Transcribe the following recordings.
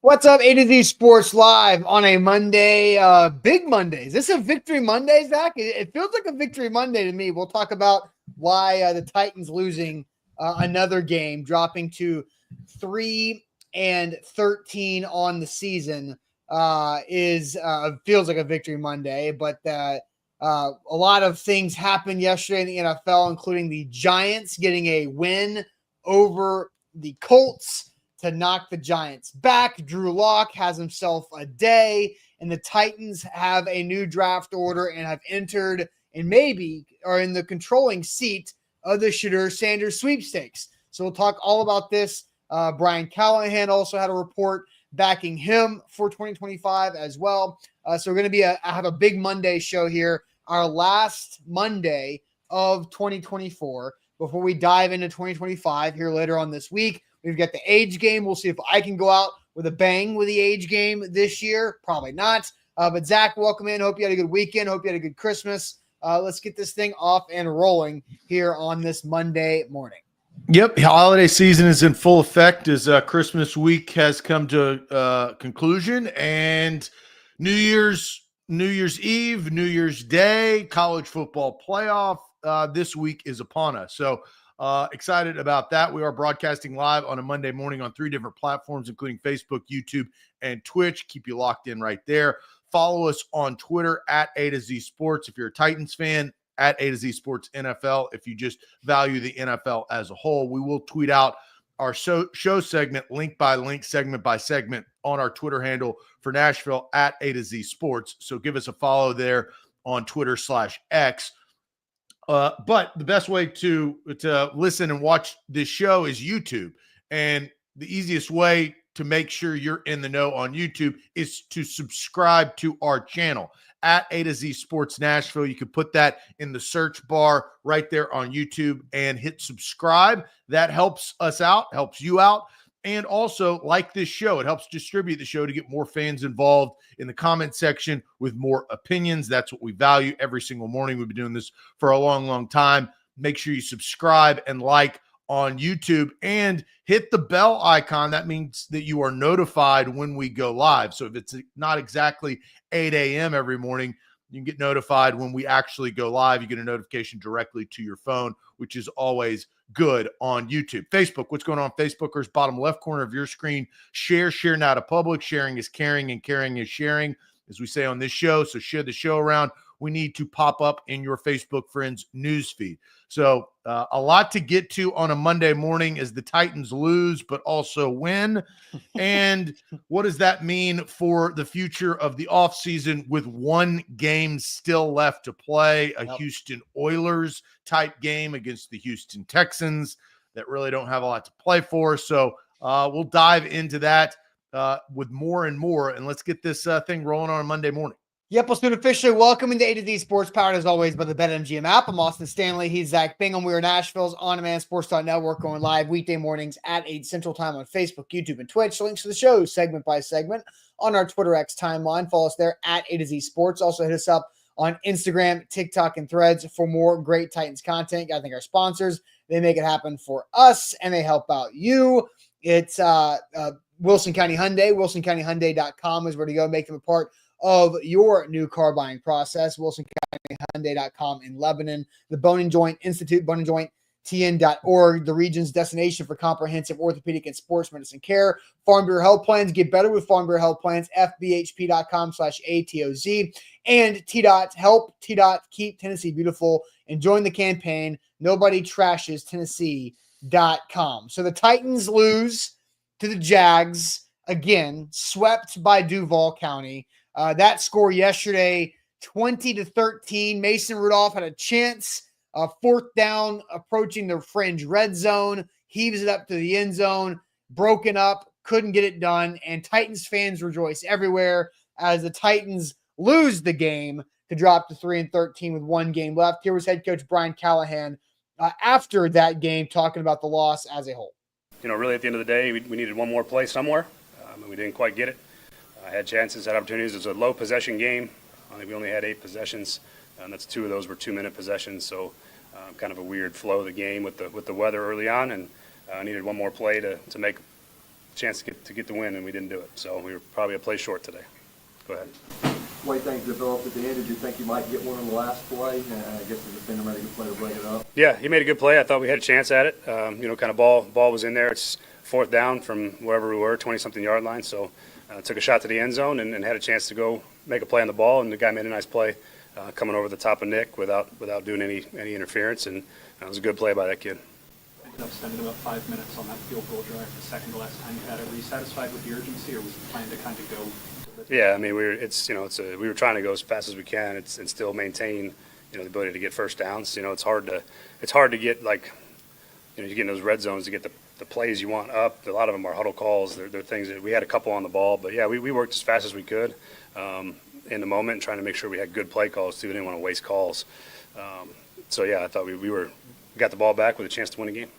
What's up, A to Z Sports Live on a Monday, big Monday. Is this a Victory Monday, Zach? It feels like a Victory Monday to me. We'll talk about why the Titans losing another game, dropping to 3-13 on the season is feels like a Victory Monday. But a lot of things happened yesterday in the NFL, including the Giants getting a win over the Colts to knock the Giants back. Drew Lock has himself a day, and the Titans have a new draft order and have entered and maybe are in the controlling seat of the Shedeur Sanders sweepstakes. So we'll talk all about this. Brian Callahan also had a report backing him for 2025 as well. So we're going to have a big Monday show here, our last Monday of 2024 before we dive into 2025 here later on this week. We've got the age game. We'll see if I can go out with a bang with the age game this year. Probably not. But Zach, welcome in. Hope you had a good weekend. Hope you had a good Christmas. Let's get this thing off and rolling here on this Monday morning. Yep, the holiday season is in full effect as Christmas week has come to conclusion, and New Year's Eve, New Year's Day, college football playoff this week is upon us. So excited about that. We are broadcasting live on a Monday morning on 3 different platforms, including Facebook, YouTube, and Twitch. Keep you locked in right there. Follow us on Twitter at A to Z Sports. If you're a Titans fan, at A to Z Sports NFL. If you just value the NFL as a whole, we will tweet out our show segment, link by link, segment by segment on our Twitter handle for Nashville at A to Z Sports. So give us a follow there on Twitter/X. But the best way to listen and watch this show is YouTube. And the easiest way to make sure you're in the know on YouTube is to subscribe to our channel at A to Z Sports Nashville. You can put that in the search bar right there on YouTube and hit subscribe. That helps us out, helps you out. And also, like this show, it helps distribute the show to get more fans involved in the comment section with more opinions. That's what we value every single morning. We've been doing this for a long, long time. Make sure you subscribe and like on YouTube and hit the bell icon. That means that you are notified when we go live. So if it's not exactly 8 a.m. every morning, you can get notified when we actually go live. You get a notification directly to your phone, which is always good on YouTube. Facebook, what's going on, Facebookers? Bottom left corner of your screen. Share now to public. Sharing is caring and caring is sharing, as we say on this show. So share the show around. We need to pop up in your Facebook friends news feed. So a lot to get to on a Monday morning as the Titans lose, but also win. And what does that mean for the future of the offseason with one game still left to play, a Houston Oilers type game against the Houston Texans that really don't have a lot to play for. So we'll dive into that with more and more. And let's get this thing rolling on a Monday morning. Yep, we'll soon officially welcome to A to Z Sports, powered as always by the BetMGM app. I'm Austin Stanley. He's Zach Bingham. We are Nashville's on-demand sports network, going live weekday mornings at 8 Central Time on Facebook, YouTube, and Twitch. Links to the show segment by segment on our Twitter X timeline. Follow us there at A to Z Sports. Also hit us up on Instagram, TikTok, and Threads for more great Titans content. I think our sponsors, they make it happen for us, and they help out you. It's Wilson County Hyundai. WilsonCountyHyundai.com is where to go. Make them a part of your new car buying process. WilsonCountyHyundai.com in Lebanon. The Bone and Joint Institute, boneandjointtn.org, the region's destination for comprehensive orthopedic and sports medicine care. Farm Bureau Health Plans. Get better with Farm Bureau Health Plans. FBHP.com/ATOZ. And T-Dot. Help T-Dot keep Tennessee beautiful. And join the campaign. Nobody trashes Tennessee.com. So the Titans lose to the Jags again, swept by Duval County. That score yesterday, 20-13. Mason Rudolph had a chance. Fourth down, approaching the fringe red zone. Heaves it up to the end zone. Broken up. Couldn't get it done. And Titans fans rejoice everywhere as the Titans lose the game to drop to 3-13 with one game left. Here was head coach Brian Callahan after that game talking about the loss as a whole. You know, really at the end of the day, we needed one more play somewhere, and we didn't quite get it. Had chances, had opportunities. It was a low possession game. I think we only had 8 possessions, and that's 2 of those were 2-minute possessions. So kind of a weird flow of the game with the weather early on, and I needed one more play to make chance to get the win, and we didn't do it. So we were probably a play short today. Go ahead. The way things developed at the end, did you think you might get one on the last play? I guess the defender made a good play to break it up. Yeah, he made a good play. I thought we had a chance at it. Kind of ball was in there. It's fourth down from wherever we were, 20-something yard line. So took a shot to the end zone and had a chance to go make a play on the ball, and the guy made a nice play coming over the top of Nick without doing any interference, and it was a good play by that kid. Ended up spending about 5 minutes on that field goal drive, the second to last time you had it. Were you satisfied with the urgency, or was the plan to kind of go? Yeah, I mean, we were trying to go as fast as we can and still maintain, the ability to get first downs. It's hard to get, like, you get in those red zones to get the plays you want up. A lot of them are huddle calls. They're things that we had a couple on the ball, but yeah, we worked as fast as we could in the moment, trying to make sure we had good play calls too. We didn't want to waste calls. So yeah, I thought we got the ball back with a chance to win a game.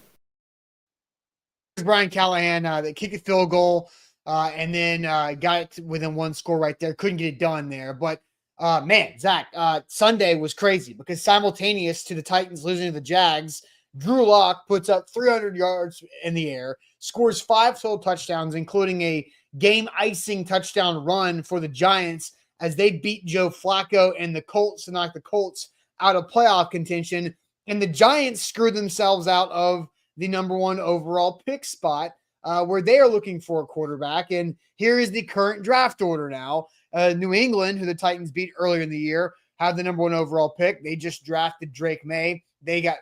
Brian Callahan, that kicked a field goal. And then got it within one score right there. Couldn't get it done there. But, man, Zach, Sunday was crazy because simultaneous to the Titans losing to the Jags, Drew Lock puts up 300 yards in the air, scores 5 total touchdowns, including a game-icing touchdown run for the Giants as they beat Joe Flacco and the Colts to knock the Colts out of playoff contention. And the Giants screwed themselves out of the #1 overall pick spot, where they are looking for a quarterback. And here is the current draft order now. New England, who the Titans beat earlier in the year, have the #1 overall pick. They just drafted Drake May. They got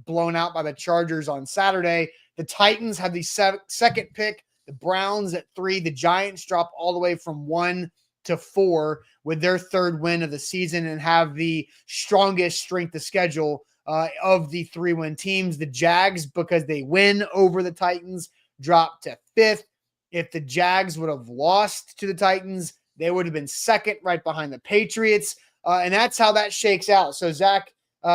blown out by the Chargers on Saturday. The Titans have the second pick, the Browns at 3. The Giants drop all the way from 1 to 4 with their third win of the season and have the strongest strength of schedule of the 3-win teams. The Jags, because they win over the Titans, dropped to 5th. If the Jags would have lost to the Titans, they would have been 2nd, right behind the Patriots. And that's how that shakes out. So, Zach,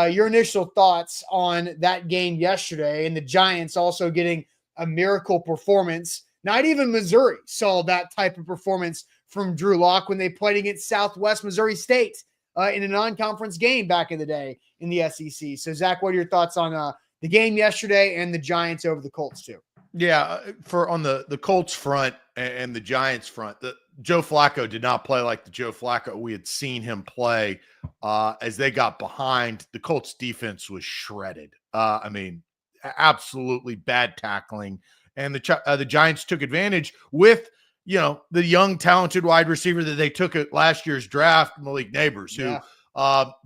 your initial thoughts on that game yesterday, and the Giants also getting a miracle performance. Not even Missouri saw that type of performance from Drew Lock when they played against Southwest Missouri State in a non-conference game back in the day in the SEC. So, Zach, what are your thoughts on the game yesterday and the Giants over the Colts too? Yeah, on the Colts front and the Giants front, Joe Flacco did not play like the Joe Flacco we had seen him play as they got behind. The Colts defense was shredded. I mean, absolutely bad tackling. And the Giants took advantage with, the young, talented wide receiver that they took at last year's draft, Malik Neighbors, who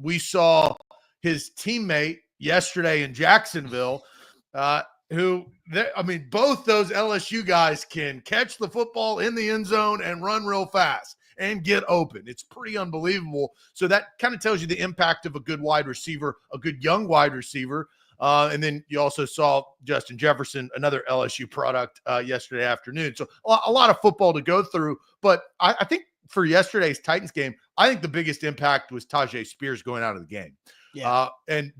we saw his teammate yesterday in Jacksonville, both those LSU guys can catch the football in the end zone and run real fast and get open. It's pretty unbelievable. So that kind of tells you the impact of a good wide receiver, a good young wide receiver. And then you also saw Justin Jefferson, another LSU product, yesterday afternoon. So a lot of football to go through. But I think for yesterday's Titans game, I think the biggest impact was Tyjae Spears going out of the game. Yeah. And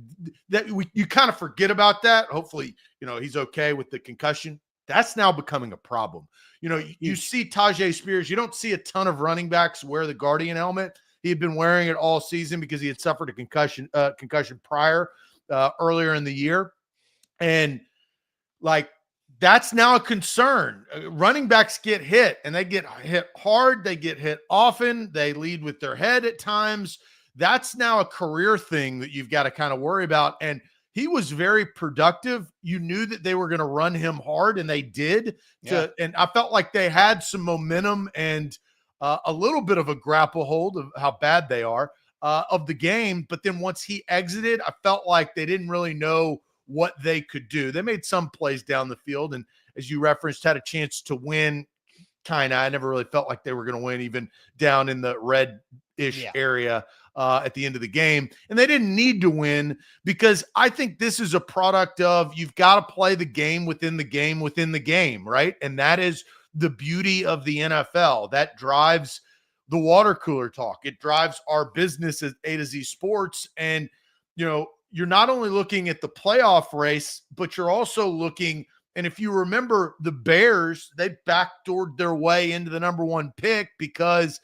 that you kind of forget about that. Hopefully, he's okay with the concussion. That's now becoming a problem. You see Tyjae Spears. You don't see a ton of running backs wear the Guardian helmet. He had been wearing it all season because he had suffered a concussion prior earlier in the year. And that's now a concern. Running backs get hit, and they get hit hard. They get hit often. They lead with their head at times. That's now a career thing that you've got to kind of worry about. And he was very productive. You knew that they were going to run him hard, and they did. And I felt like they had some momentum and a little bit of a grapple hold of how bad they are of the game. But then once he exited, I felt like they didn't really know what they could do. They made some plays down the field, and as you referenced, had a chance to win. Kind of, I never really felt like they were going to win, even down in the red-ish area at the end of the game. And they didn't need to win, because I think this is a product of you've got to play the game within the game, right? And that is the beauty of the NFL. That drives the water cooler talk. It drives our business as A to Z Sports. And, you're not only looking at the playoff race, but you're also looking, and if you remember the Bears, they backdoored their way into the #1 pick because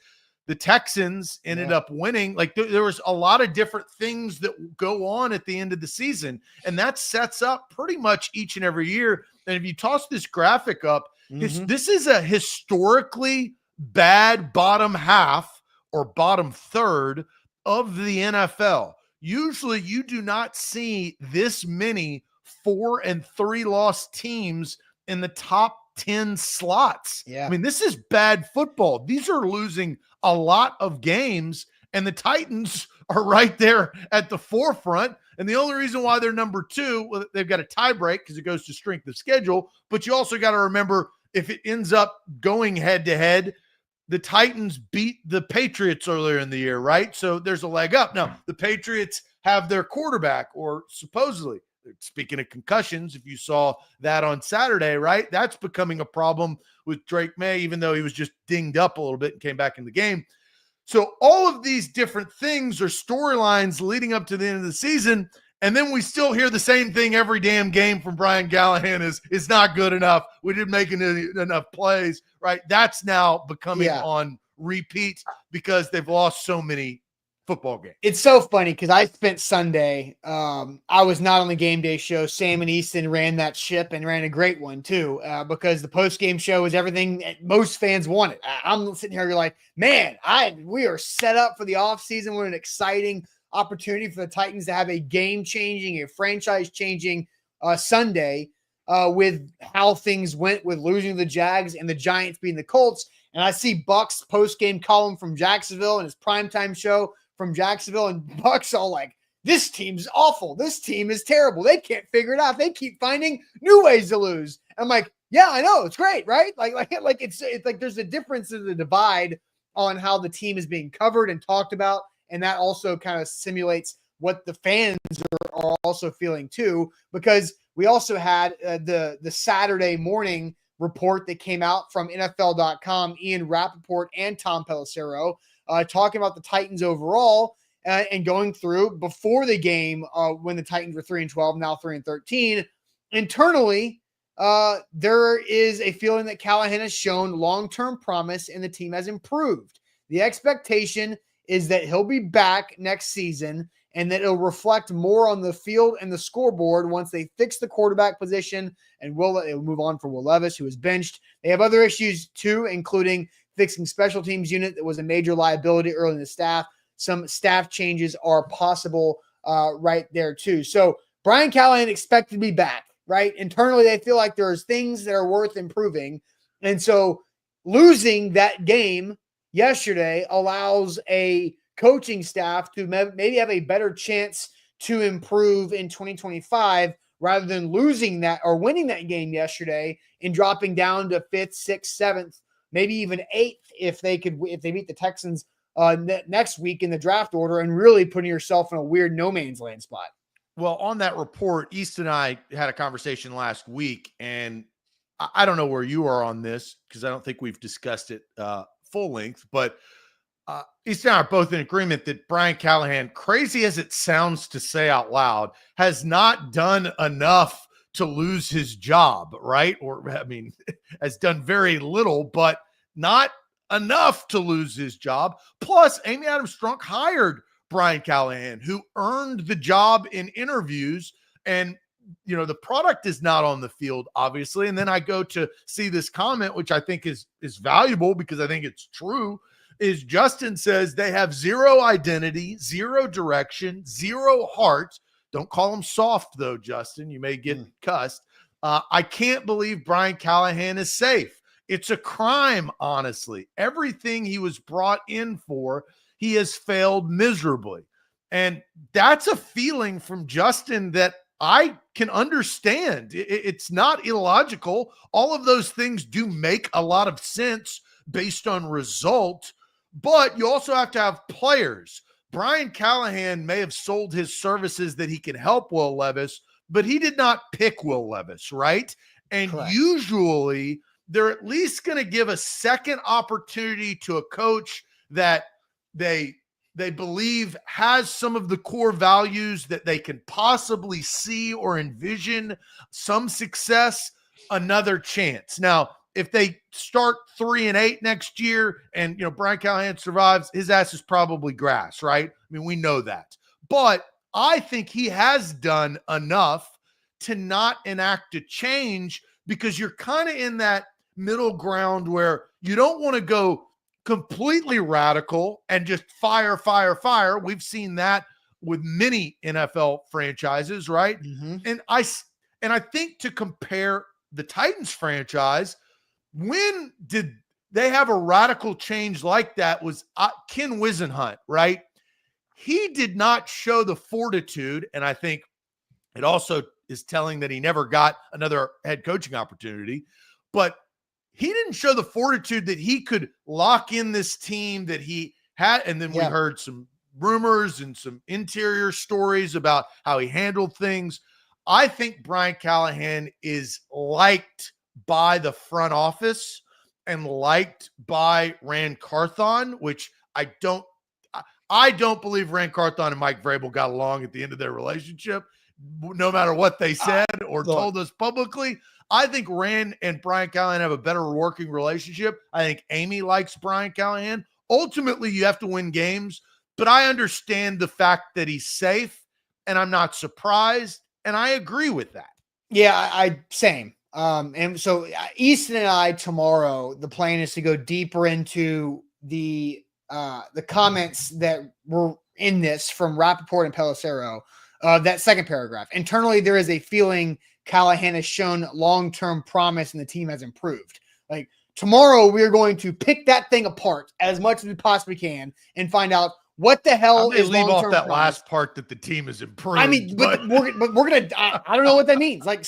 the Texans ended up winning. Like there was a lot of different things that go on at the end of the season, and that sets up pretty much each and every year. And if you toss this graphic up, This is a historically bad bottom half or bottom third of the NFL. Usually you do not see this many 4-3 loss teams in the top 10 slots. Yeah. I mean, this is bad football. These are losing a lot of games, and the Titans are right there at the forefront. And the only reason why they're number 2, well, they've got a tie break because it goes to strength of schedule. But you also got to remember, if it ends up going head to head, the Titans beat the Patriots earlier in the year, right? So there's a leg up. Now, the Patriots have their quarterback, or supposedly, speaking of concussions, if you saw that on Saturday, right? That's becoming a problem with Drake May, even though he was just dinged up a little bit and came back in the game. So all of these different things are storylines leading up to the end of the season. And then we still hear the same thing every damn game from Brian Callahan is it's not good enough. We didn't make enough plays, right? That's now becoming on repeat because they've lost so many football games. It's so funny because I spent Sunday. I was not on the game day show. Sam and Easton ran that ship and ran a great one too, because the post game show was everything most fans wanted. I'm sitting here, you're like, man, we are set up for the offseason. What an exciting opportunity for the Titans to have a game-changing, a franchise-changing Sunday with how things went with losing to the Jags and the Giants beating the Colts. And I see Buck's post-game column from Jacksonville and his primetime show from Jacksonville, and Buck's all like, this team's awful. This team is terrible. They can't figure it out. They keep finding new ways to lose. I'm like, yeah, I know. It's great, right? Like it's like there's a difference in the divide on how the team is being covered and talked about. And that also kind of simulates what the fans are also feeling too, because we also had the Saturday morning report that came out from NFL.com, Ian Rappaport and Tom Pelissero, talking about the Titans overall and going through before the game when the Titans were 3-12, now 3-13. Internally, there is a feeling that Callahan has shown long-term promise and the team has improved. The expectation is that he'll be back next season and that it'll reflect more on the field and the scoreboard once they fix the quarterback position, and it'll move on for Will Levis, who is benched. They have other issues too, including fixing special teams unit that was a major liability early in the staff. Some staff changes are possible right there too. So Brian Callahan expected to be back, right? Internally, they feel like there's things that are worth improving. And so losing that game yesterday allows a coaching staff to maybe have a better chance to improve in 2025 rather than losing that or winning that game yesterday and dropping down to 5th, 6th, 7th, maybe even 8th if they beat the Texans next week in the draft order, and really putting yourself in a weird no man's land spot. Well, on that report, East and I had a conversation last week, and I don't know where you are on this because I don't think we've discussed it full length, but East and I are both in agreement that Brian Callahan, crazy as it sounds to say out loud, has not done enough to lose his job, right? Or, I mean, has done very little, but not enough to lose his job. Plus, Amy Adams Strunk hired Brian Callahan, who earned the job in interviews, and you know, the product is not on the field, obviously. And then I go to see this comment, which I think is valuable because I think it's true, is Justin says they have zero identity, zero direction, zero heart. Don't call them soft, though, Justin. You may get cussed. I can't believe Brian Callahan is safe. It's a crime, honestly. Everything he was brought in for, he has failed miserably. And that's a feeling from Justin that I can understand. It's not illogical. All of those things do make a lot of sense based on result, but you also have to have players. Brian Callahan may have sold his services that he can help Will Levis, but he did not pick Will Levis, right? And Correct. Usually they're at least going to give a second opportunity to a coach that they believe has some of the core values that they can possibly see or envision some success, another chance. Now, if they start 3-8 next year and, you know, Brian Callahan survives, his ass is probably grass, right? I mean, we know that. But I think he has done enough to not enact a change because you're kind of in that middle ground where you don't want to go completely radical and just fire, fire, fire. We've seen that with many NFL franchises, right? Mm-hmm. And I think to compare the Titans franchise, when did they have a radical change like that was Ken Wisenhunt, right? He did not show the fortitude, and I think it also is telling that he never got another head coaching opportunity, but he didn't show the fortitude that he could lock in this team that he had. And then we heard some rumors and some interior stories about how he handled things. I think Brian Callahan is liked by the front office and liked by Rand Carthon, which I don't believe Rand Carthon and Mike Vrabel got along at the end of their relationship, no matter what they said or told us publicly. I think Rand and Brian Callahan have a better working relationship. I think Amy likes Brian Callahan. Ultimately, you have to win games, but I understand the fact that he's safe, and I'm not surprised, and I agree with that. Yeah, I same. And so Easton and I tomorrow, the plan is to go deeper into the comments that were in this from Rappaport and Pelissero, that second paragraph. Internally, there is a feeling Callahan has shown long-term promise and the team has improved. Like tomorrow, we're going to pick that thing apart as much as we possibly can and find out what the hell is leave off that promise. Last part that the team is improved. I mean, but we're gonna. I don't know what that means. Like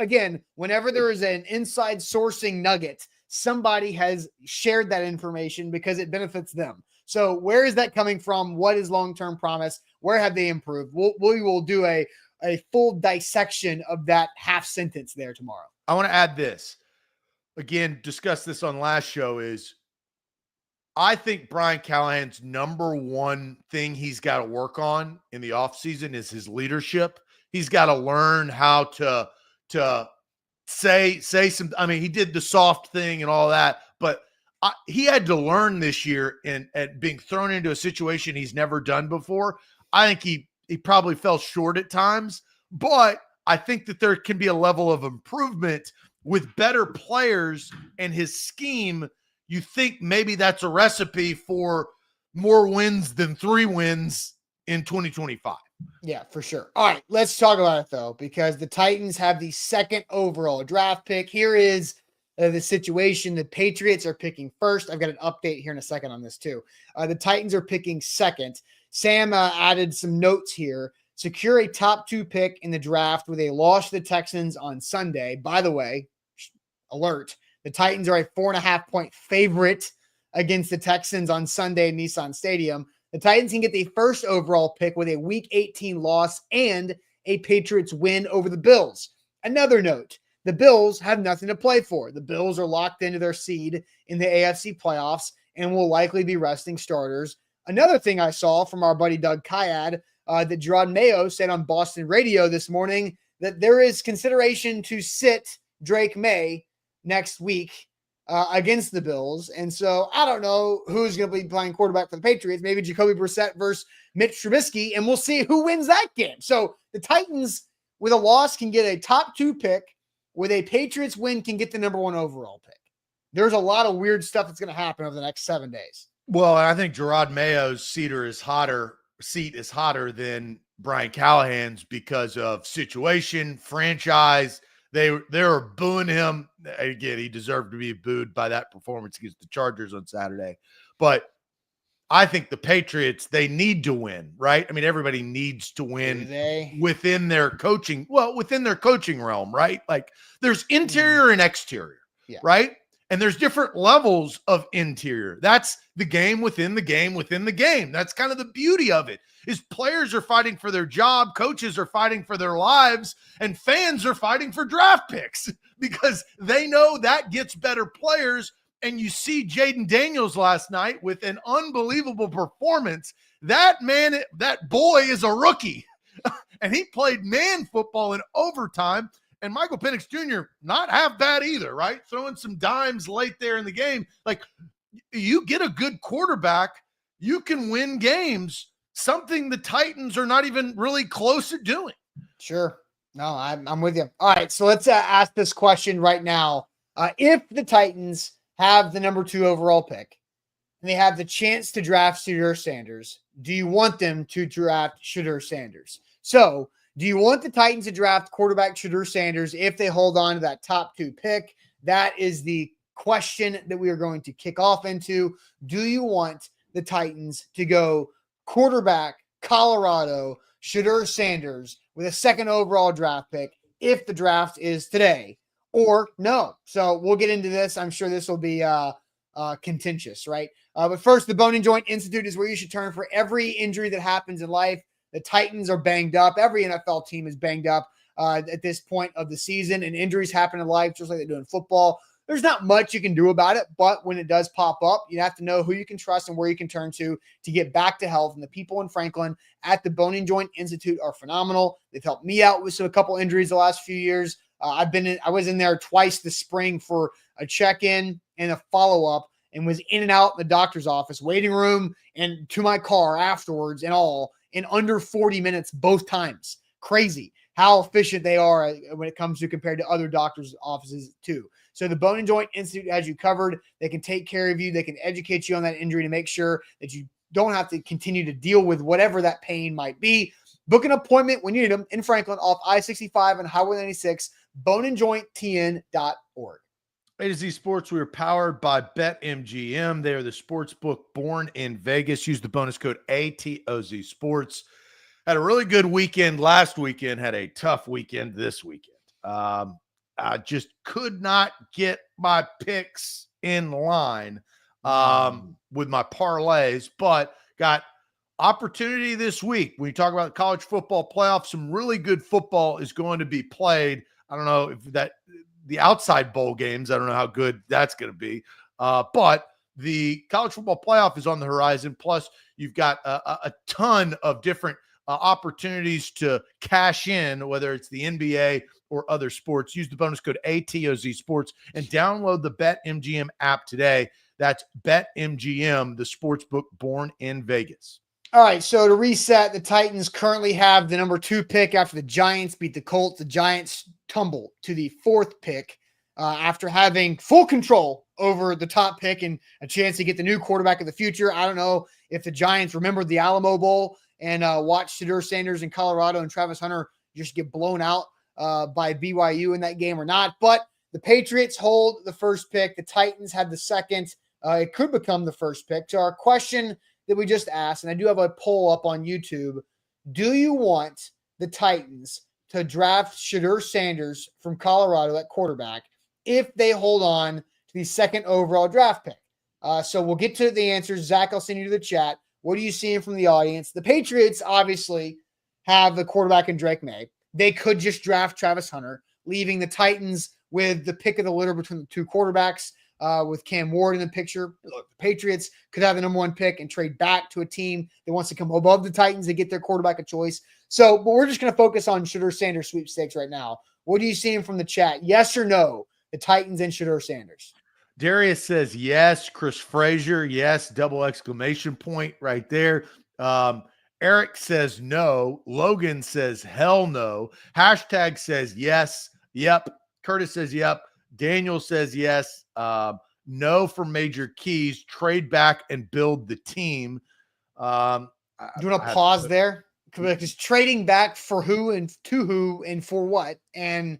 again, whenever there is an inside sourcing nugget, somebody has shared that information because it benefits them. So where is that coming from? What is long-term promise? Where have they improved? We will do a full dissection of that half sentence there tomorrow. I want to add this. Again, discuss this on last show is I think Brian Callahan's number one thing he's got to work on in the offseason is his leadership. He's got to learn how to say some, I mean, he did the soft thing and all that, but he had to learn this year and being thrown into a situation he's never done before. I think he probably fell short at times, but I think that there can be a level of improvement with better players and his scheme. You think maybe that's a recipe for more wins than 3 wins in 2025. Yeah, for sure. All right, let's talk about it, though, because the Titans have the second overall draft pick. Here is the situation. The Patriots are picking first. I've got an update here in a second on this, too. The Titans are picking second. Sam added some notes here. Secure a top 2 pick in the draft with a loss to the Texans on Sunday. By the way, alert. The Titans are a 4.5-point favorite against the Texans on Sunday in Nissan Stadium. The Titans can get the first overall pick with a Week 18 loss and a Patriots win over the Bills. Another note, the Bills have nothing to play for. The Bills are locked into their seed in the AFC playoffs and will likely be resting starters. Another thing I saw from our buddy Doug Kyad, that Gerard Mayo said on Boston radio this morning, that there is consideration to sit Drake May next week against the Bills. And so I don't know who's going to be playing quarterback for the Patriots. Maybe Jacoby Brissett versus Mitch Trubisky, and we'll see who wins that game. So the Titans, with a loss, can get a top 2 pick. With a Patriots win, can get the number 1 overall pick. There's a lot of weird stuff that's going to happen over the next 7 days. Well, I think Gerard Mayo's seat is hotter than Brian Callahan's because of situation, franchise. They were booing him. Again, he deserved to be booed by that performance against the Chargers on Saturday. But I think the Patriots, they need to win, right? I mean, everybody needs to win within their coaching realm, right? Like there's interior and exterior, right? And there's different levels of interior. That's the game within the game within the game. That's kind of the beauty of it, is players are fighting for their job, coaches are fighting for their lives, and fans are fighting for draft picks because they know that gets better players. And you see Jaden Daniels last night with an unbelievable performance. That boy is a rookie, and he played man football in overtime. And Michael Penix Jr., not half bad either, right? Throwing some dimes late there in the game. Like, you get a good quarterback, you can win games, something the Titans are not even really close to doing. Sure. No, I'm with you. All right, so let's ask this question right now. If the Titans have the number 2 overall pick and they have the chance to draft Shedeur Sanders, do you want them to draft Shedeur Sanders? So, do you want the Titans to draft quarterback Shedeur Sanders if they hold on to that top 2 pick? That is the question that we are going to kick off into. Do you want the Titans to go quarterback Colorado Shedeur Sanders with a 2nd overall draft pick if the draft is today, or no? So we'll get into this. I'm sure this will be contentious, right? But first, the Bone and Joint Institute is where you should turn for every injury that happens in life. The Titans are banged up. Every NFL team is banged up at this point of the season, and injuries happen in life just like they do in football. There's not much you can do about it, but when it does pop up, you have to know who you can trust and where you can turn to get back to health. And the people in Franklin at the Bone and Joint Institute are phenomenal. They've helped me out with a couple injuries the last few years. I was in there twice this spring for a check-in and a follow-up, and was in and out in the doctor's office, waiting room, and to my car afterwards, and all in under 40 minutes both times. Crazy how efficient they are when it comes to compared to other doctors' offices too. So the Bone and Joint Institute has you covered. They can take care of you. They can educate you on that injury to make sure that you don't have to continue to deal with whatever that pain might be. Book an appointment when you need them in Franklin off I-65 and Highway 96, boneandjointtn.org. A to Z Sports, we are powered by BetMGM. They are the sports book born in Vegas. Use the bonus code ATOZ Sports. Had a really good weekend last weekend, had a tough weekend this weekend. I just could not get my picks in line with my parlays, but got opportunity this week. When you talk about the college football playoff, some really good football is going to be played. I don't know if the outside bowl games, I don't know how good that's going to be. But the college football playoff is on the horizon. Plus, you've got a ton of different opportunities to cash in, whether it's the NBA or other sports. Use the bonus code ATOZ Sports and download the BetMGM app today. That's BetMGM, the sports book born in Vegas. All right, so to reset, the Titans currently have the number 2 pick after the Giants beat the Colts. The Giants tumble to the 4th pick after having full control over the top pick and a chance to get the new quarterback of the future. I don't know if the Giants remembered the Alamo Bowl and watched Shedeur Sanders in Colorado and Travis Hunter just get blown out by BYU in that game or not. But the Patriots hold the 1st pick. The Titans have the 2nd. It could become the 1st pick. So our question that we just asked, and I do have a poll up on YouTube, do you want the Titans to draft Shedeur Sanders from Colorado at quarterback if they hold on to the 2nd overall draft pick? So we'll get to the answers. Zach, I'll send you to the chat. What are you seeing from the audience? The Patriots obviously have the quarterback in Drake May. They could just draft Travis Hunter, leaving the Titans with the pick of the litter between the 2 quarterbacks with Cam Ward in the picture. Look, the Patriots could have the number 1 pick and trade back to a team that wants to come above the Titans to get their quarterback a choice. So, but we're just going to focus on Shedeur Sanders sweepstakes right now. What are you seeing from the chat? Yes or no, the Titans and Shedeur Sanders? Darius says yes. Chris Frazier, yes. Double exclamation point right there. Eric says no. Logan says hell no. Hashtag says yes. Yep. Curtis says yep. Daniel says yes. No for Major Keys. Trade back and build the team. Do you want to pause there? Because trading back for who and to who and for what? And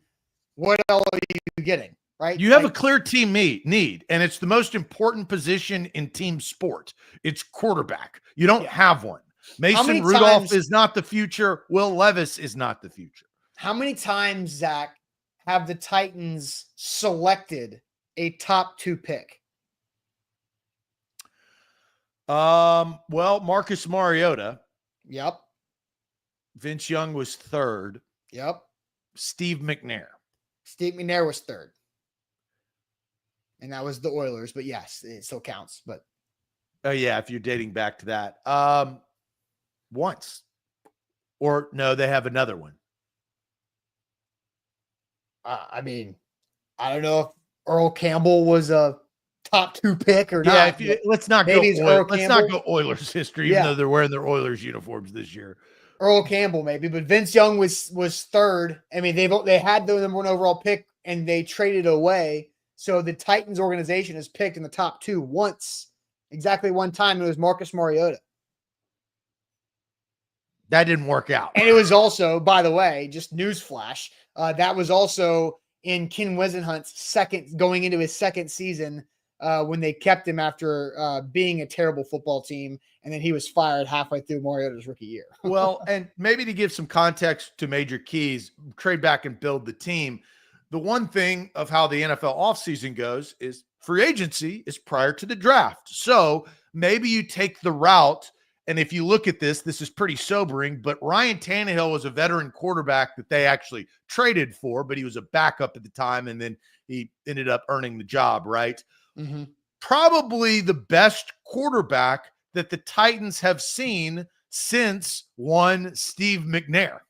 what else are you getting? Right? You have a clear team need, and it's the most important position in team sport. It's quarterback. You don't have one. Mason Rudolph is not the future. Will Levis is not the future. How many times, Zach, have the Titans selected a top 2 pick? Well, Marcus Mariota. Yep. Vince Young was 3rd. Yep. Steve McNair. Steve McNair was 3rd. And that was the Oilers, but yes, it still counts. But oh yeah, if you're dating back to that. Once. Or no, they have another one. I mean, I don't know if Earl Campbell was a top 2 pick or not. Yeah, let's not go Oilers history, even though they're wearing their Oilers uniforms this year. Earl Campbell, maybe, but Vince Young was 3rd. I mean, they had the number 1 overall pick and they traded away. So the Titans organization is picked in the top 2 once, exactly one time. It was Marcus Mariota. That didn't work out. And it was also, by the way, just newsflash, that was also in Ken Wisenhunt's going into his second season when they kept him after being a terrible football team, and then he was fired halfway through Mariota's rookie year. Well, and maybe to give some context to Major Keys, trade back and build the team. The one thing of how the NFL offseason goes is free agency is prior to the draft. So maybe you take the route. And if you look at this is pretty sobering, but Ryan Tannehill was a veteran quarterback that they actually traded for, but he was a backup at the time, and then he ended up earning the job, right? Mm-hmm. Probably the best quarterback that the Titans have seen since one Steve McNair.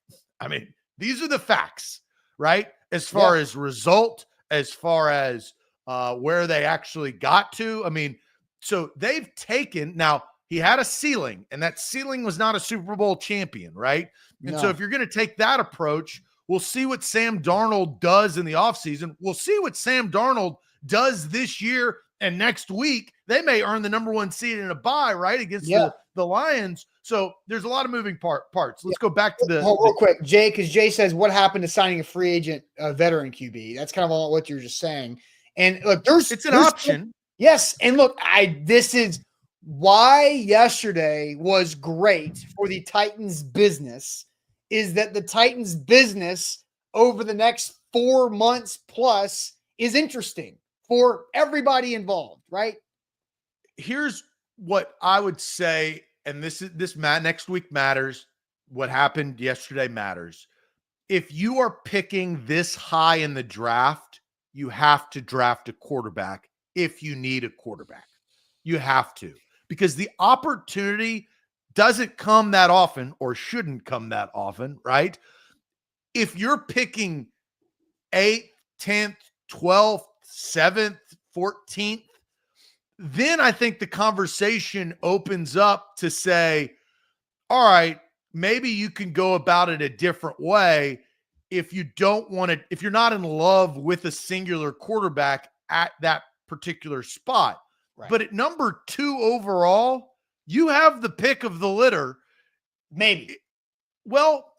I mean, these are the facts, right? As far as result, as far as where they actually got to. I mean, so they've taken – now – he had a ceiling, and that ceiling was not a Super Bowl champion, right? And so if you're going to take that approach, we'll see what Sam Darnold does in the offseason. We'll see what Sam Darnold does this year and next week. They may earn the number 1 seed in a bye, right, against the Lions. So there's a lot of moving parts. Let's go back to real quick, Jay, because Jay says, what happened to signing a free agent veteran QB? That's kind of what you're just saying. And look, it's an option. Yes, and look, this is – why yesterday was great for the Titans business is that the Titans business over the next 4 months plus is interesting for everybody involved, right? Here's what I would say, and this next week matters. What happened yesterday matters. If you are picking this high in the draft, you have to draft a quarterback if you need a quarterback. You have to. Because the opportunity doesn't come that often, or shouldn't come that often, right? If you're picking 8th, 10th, 12th, 7th, 14th, then I think the conversation opens up to say, all right, maybe you can go about it a different way if you don't want to, if you're not in love with a singular quarterback at that particular spot. Right. But at number 2 overall, you have the pick of the litter. Maybe. Well,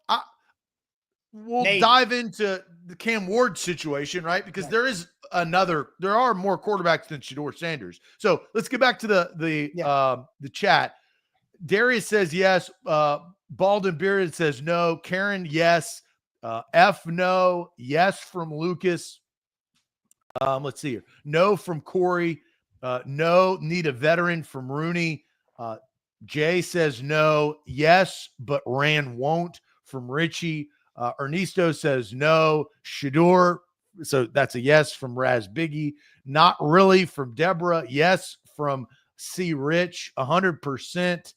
we'll dive into the Cam Ward situation, right? Because there are more quarterbacks than Shedeur Sanders. So let's get back to the chat. Darius says yes. Baldwin Beard says no. Karen, yes. F, no. Yes from Lucas. Let's see here. No from Corey. No, need a veteran from Rooney. Jay says no. Yes, but Rand won't from Richie. Ernesto says no. Shedeur, so that's a yes from Raz Biggie. Not really from Deborah. Yes from C. Rich. 100%.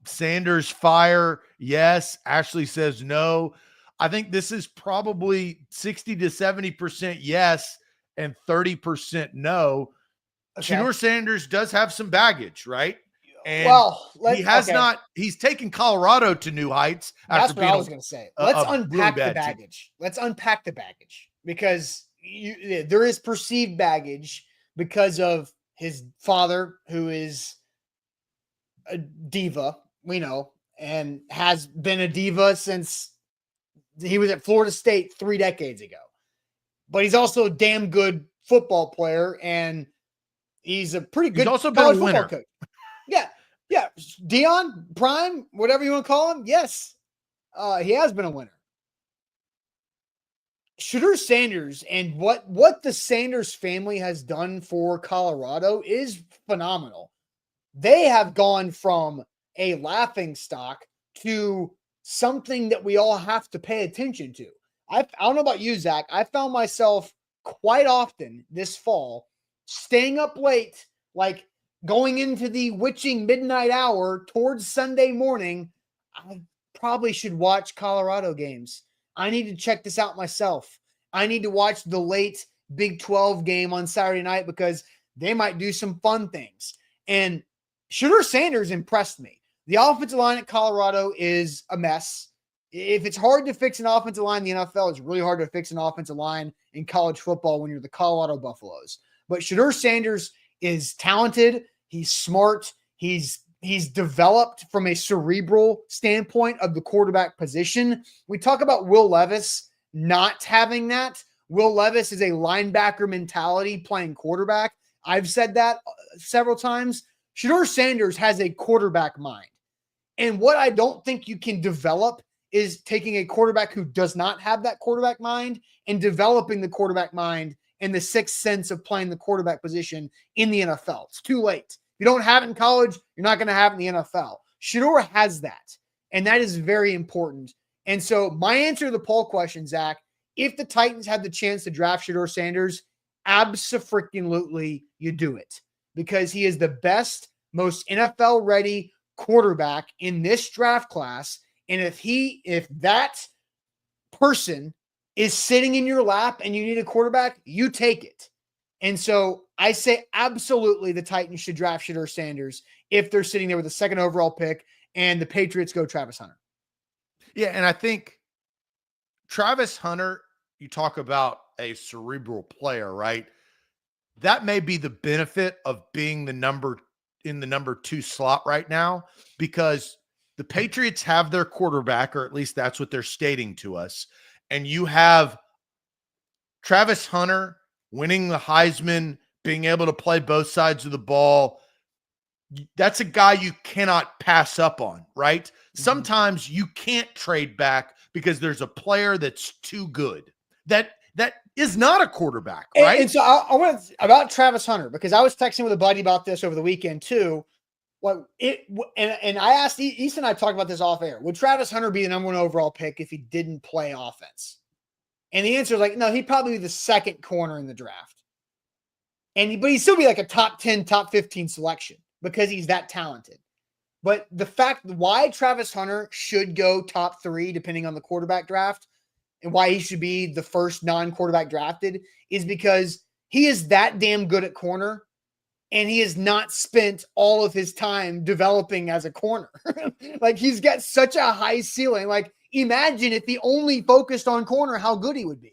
Sanders fire. Yes. Ashley says no. I think this is probably 60 to 70% yes and 30% no. Okay. Shedeur Sanders does have some baggage, right? And he's taken Colorado to new heights. That's what I was going to say. Let's unpack the baggage. Let's unpack the baggage because there is perceived baggage because of his father, who is a diva, we know, and has been a diva since he was at Florida State 3 decades ago. But he's also a damn good football player, and he's a pretty good college football coach. Yeah. Dion, Prime, whatever you want to call him. Yes. He has been a winner. Shedeur Sanders and what the Sanders family has done for Colorado is phenomenal. They have gone from a laughingstock to something that we all have to pay attention to. I don't know about you, Zach. I found myself quite often this fall staying up late, like going into the witching midnight hour towards Sunday morning. I probably should watch Colorado games. I need to check this out myself. I need to watch the late Big 12 game on Saturday night because they might do some fun things. And Shedeur Sanders impressed me. The offensive line at Colorado is a mess. If it's hard to fix an offensive line in the NFL, it's really hard to fix an offensive line in college football when you're the Colorado Buffaloes. But Shedeur Sanders is talented. He's smart. He's developed from a cerebral standpoint of the quarterback position. We talk about Will Levis not having that. Will Levis is a linebacker mentality playing quarterback. I've said that several times. Shedeur Sanders has a quarterback mind. And what I don't think you can develop is taking a quarterback who does not have that quarterback mind and developing the quarterback mind and the sixth sense of playing the quarterback position in the NFL. It's too late. If you don't have it in college, you're not going to have it in the NFL. Shedeur has that, and that is very important. And so my answer to the poll question, Zach, if the Titans had the chance to draft Shedeur Sanders, abso-freaking-lutely you do it, because he is the best, most NFL-ready quarterback in this draft class. And if that person is sitting in your lap and you need a quarterback, you take it. And so I say absolutely the Titans should draft Shedeur Sanders if they're sitting there with a second overall pick and the Patriots go Travis Hunter. Yeah, and I think Travis Hunter, you talk about a cerebral player, right? That may be the benefit of being the number 2 slot right now, because the Patriots have their quarterback, or at least that's what they're stating to us. And you have Travis Hunter winning the Heisman, being able to play both sides of the ball. That's a guy you cannot pass up on, right? Mm-hmm. Sometimes you can't trade back because there's a player that's too good. That is not a quarterback, right? And so I want to about Travis Hunter, because I was texting with a buddy about this over the weekend too. And I asked Easton and I talked about this off air. Would Travis Hunter be the number 1 overall pick if he didn't play offense? And the answer is like, no, he'd probably be the second corner in the draft. But he'd still be like a top 10, top 15 selection because he's that talented. But the fact why Travis Hunter should go top 3, depending on the quarterback draft, and why he should be the first non-quarterback drafted is because he is that damn good at corner. And he has not spent all of his time developing as a corner. Like, he's got such a high ceiling. Like, imagine if he only focused on corner, how good he would be.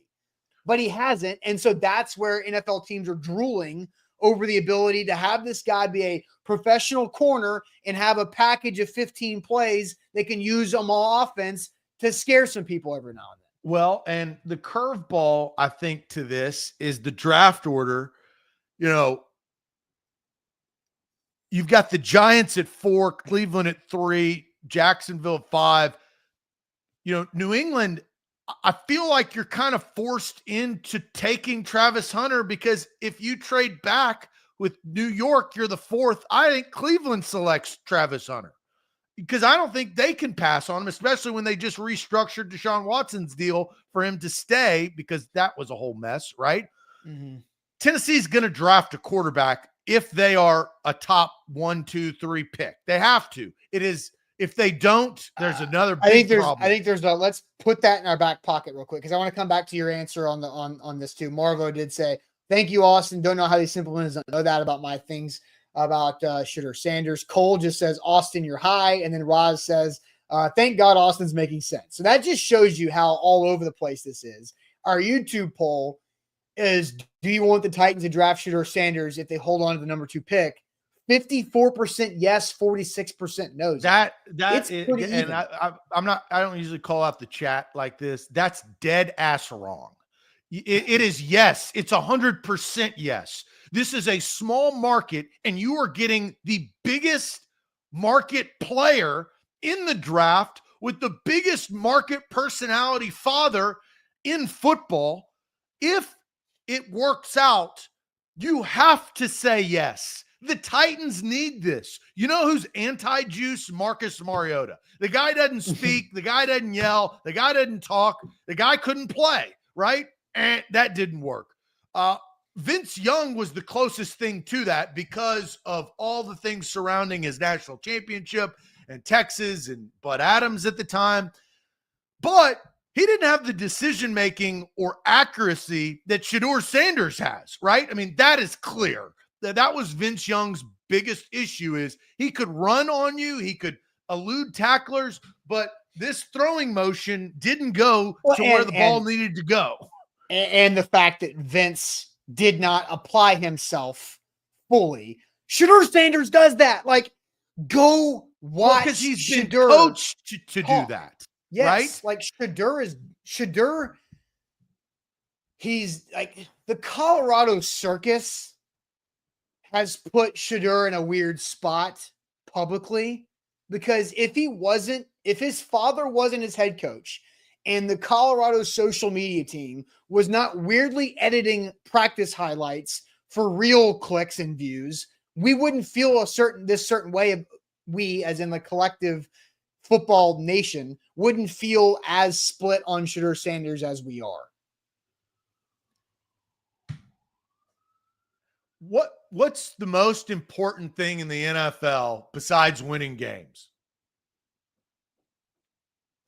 But he hasn't. And so that's where NFL teams are drooling over the ability to have this guy be a professional corner and have a package of 15 plays they can use on offense to scare some people every now and then. Well, and the curveball, I think, to this is the draft order. You know, you've got the Giants at 4, Cleveland at 3, Jacksonville at 5. You know, New England, I feel like you're kind of forced into taking Travis Hunter, because if you trade back with New York, you're the 4th. I think Cleveland selects Travis Hunter because I don't think they can pass on him, especially when they just restructured Deshaun Watson's deal for him to stay, because that was a whole mess, right? Mm-hmm. Tennessee's going to draft a quarterback if they are a top 1, 2, 3 pick. They have to. It is. If they don't, there's another big problem. I think there's let's put that in our back pocket real quick, because I want to come back to your answer on this too. Marvo did say, thank you, Austin. Don't know how these simple ones don't know that about my things about Shedeur Sanders. Cole just says, Austin, you're high. And then Roz says, thank God Austin's making sense. So that just shows you how all over the place this is. Our YouTube poll is, do you want the Titans to draft Shedeur Sanders if they hold on to the number 2 pick? 54% yes, 46% no. It's pretty even. And I don't usually call out the chat like this. That's dead ass wrong. It is yes. It's 100% yes. This is a small market, and you are getting the biggest market player in the draft with the biggest market personality father in football. If it works out, you have to say yes. The Titans need this. You know who's anti-juice? Marcus Mariota. The guy doesn't speak. The guy doesn't yell. The guy doesn't talk. The guy couldn't play, right? And that didn't work. Vince Young was the closest thing to that because of all the things surrounding his national championship and Texas and Bud Adams at the time. But he didn't have the decision-making or accuracy that Shedeur Sanders has, right? I mean, that is clear. That was Vince Young's biggest issue, is he could run on you. He could elude tacklers, but this throwing motion didn't go Well, to where the ball needed to go. And the fact that Vince did not apply himself fully. Shedeur Sanders does that. Like, go watch because he's been Shedeur coached to do that. Yes, right? like Shedeur. He's like, the Colorado circus has put Shedeur in a weird spot publicly, because if his father wasn't his head coach and the Colorado social media team was not weirdly editing practice highlights for real clicks and views, we wouldn't feel this certain way. We, as in the collective football nation, wouldn't feel as split on Shedeur Sanders as we are. What's the most important thing in the NFL besides winning games?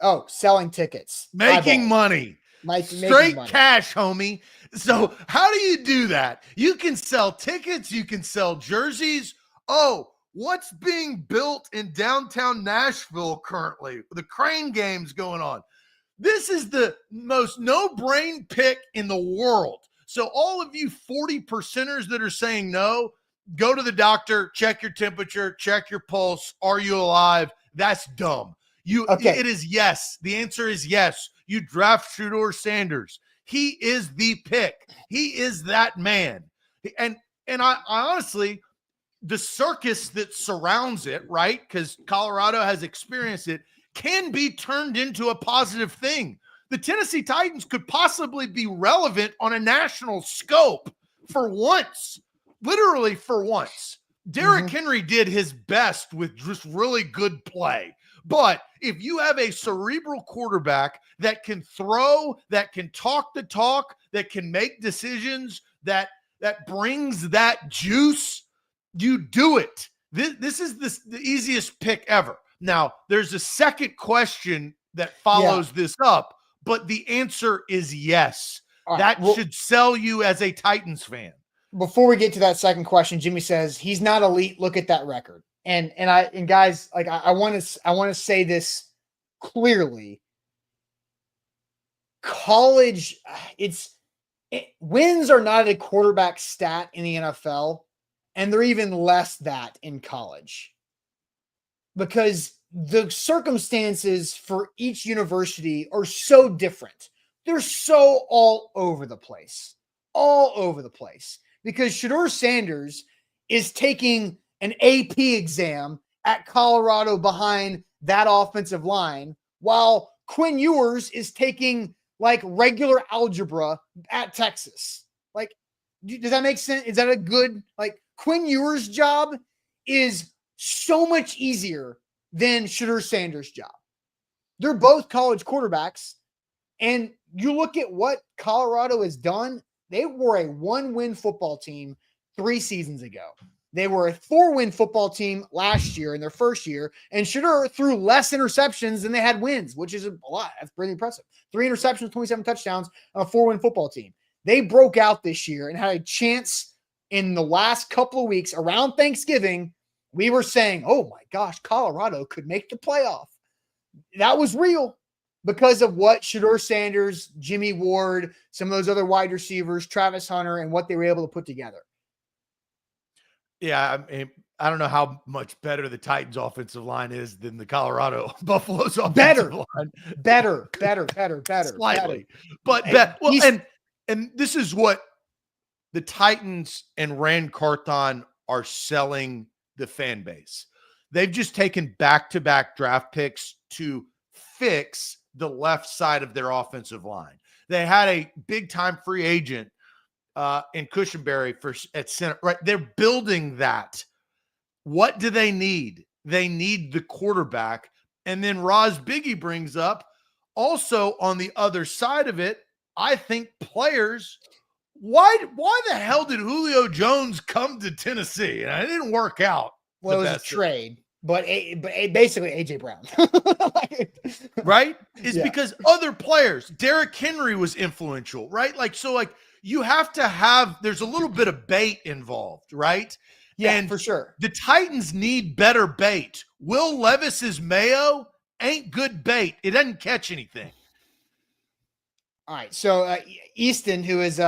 Oh, selling tickets. Making money. Straight money. Cash, homie. So how do you do that? You can sell tickets. You can sell jerseys. Oh, what's being built in downtown Nashville currently? The Crane Games going on. This is the most no-brain pick in the world. So all of you 40%ers that are saying no, go to the doctor, check your temperature, check your pulse. Are you alive? That's dumb. It is yes. The answer is yes. You draft Shedeur Sanders. He is the pick. He is that man. And I honestly, the circus that surrounds it, right? Because Colorado has experienced it, can be turned into a positive thing. The Tennessee Titans could possibly be relevant on a national scope for once, literally for once. Derrick Henry did his best with just really good play. But if you have a cerebral quarterback that can throw, that can talk the talk, that can make decisions, that brings that juice, you do it. This is the easiest pick ever. Now, there's a second question that follows this up, but the answer is yes. Right, should sell you as a Titans fan. Before we get to that second question, Jimmy says he's not elite. Look at that record. And guys, like, I want to say this clearly. College, wins are not a quarterback stat in the NFL, and they're even less that in college, because the circumstances for each university are so different. They're so all over the place, because Shedeur Sanders is taking an AP exam at Colorado behind that offensive line, while Quinn Ewers is taking like regular algebra at Texas. Like, does that make sense? Is that a good, like, Quinn Ewers' job is so much easier than Shedeur Sanders' job. They're both college quarterbacks, and you look at what Colorado has done. They were a 1-win football team 3 seasons ago. They were a 4-win football team last year in their first year, and Shedeur threw less interceptions than they had wins, which is a lot. That's pretty impressive. 3 interceptions, 27 touchdowns on a 4-win football team. They broke out this year and had a chance in the last couple of weeks around Thanksgiving. We were saying, oh my gosh, Colorado could make the playoff. That was real because of what Shedeur Sanders, Jimmy Ward, some of those other wide receivers, Travis Hunter, and what they were able to put together. Yeah, I mean, I don't know how much better the Titans' offensive line is than the Colorado Buffalo's offensive line. Better. Slightly. But and this is what the Titans and Rand Carthon are selling the fan base. They've just taken back-to-back draft picks to fix the left side of their offensive line. They had a big-time free agent in Cushenberry at center, right? They're building that. What do they need? They need the quarterback. And then Roz Biggie brings up, also on the other side of it, I think players. Why the hell did Julio Jones come to Tennessee? And it didn't work out. Well, it was a trade, but basically AJ Brown, right? It's because other players. Derrick Henry was influential, right? You have to have, there's a little bit of bait involved, right? Yeah, and for sure. The Titans need better bait. Will Levis is mayo. ain't good bait. It doesn't catch anything. All right. So Easton, who is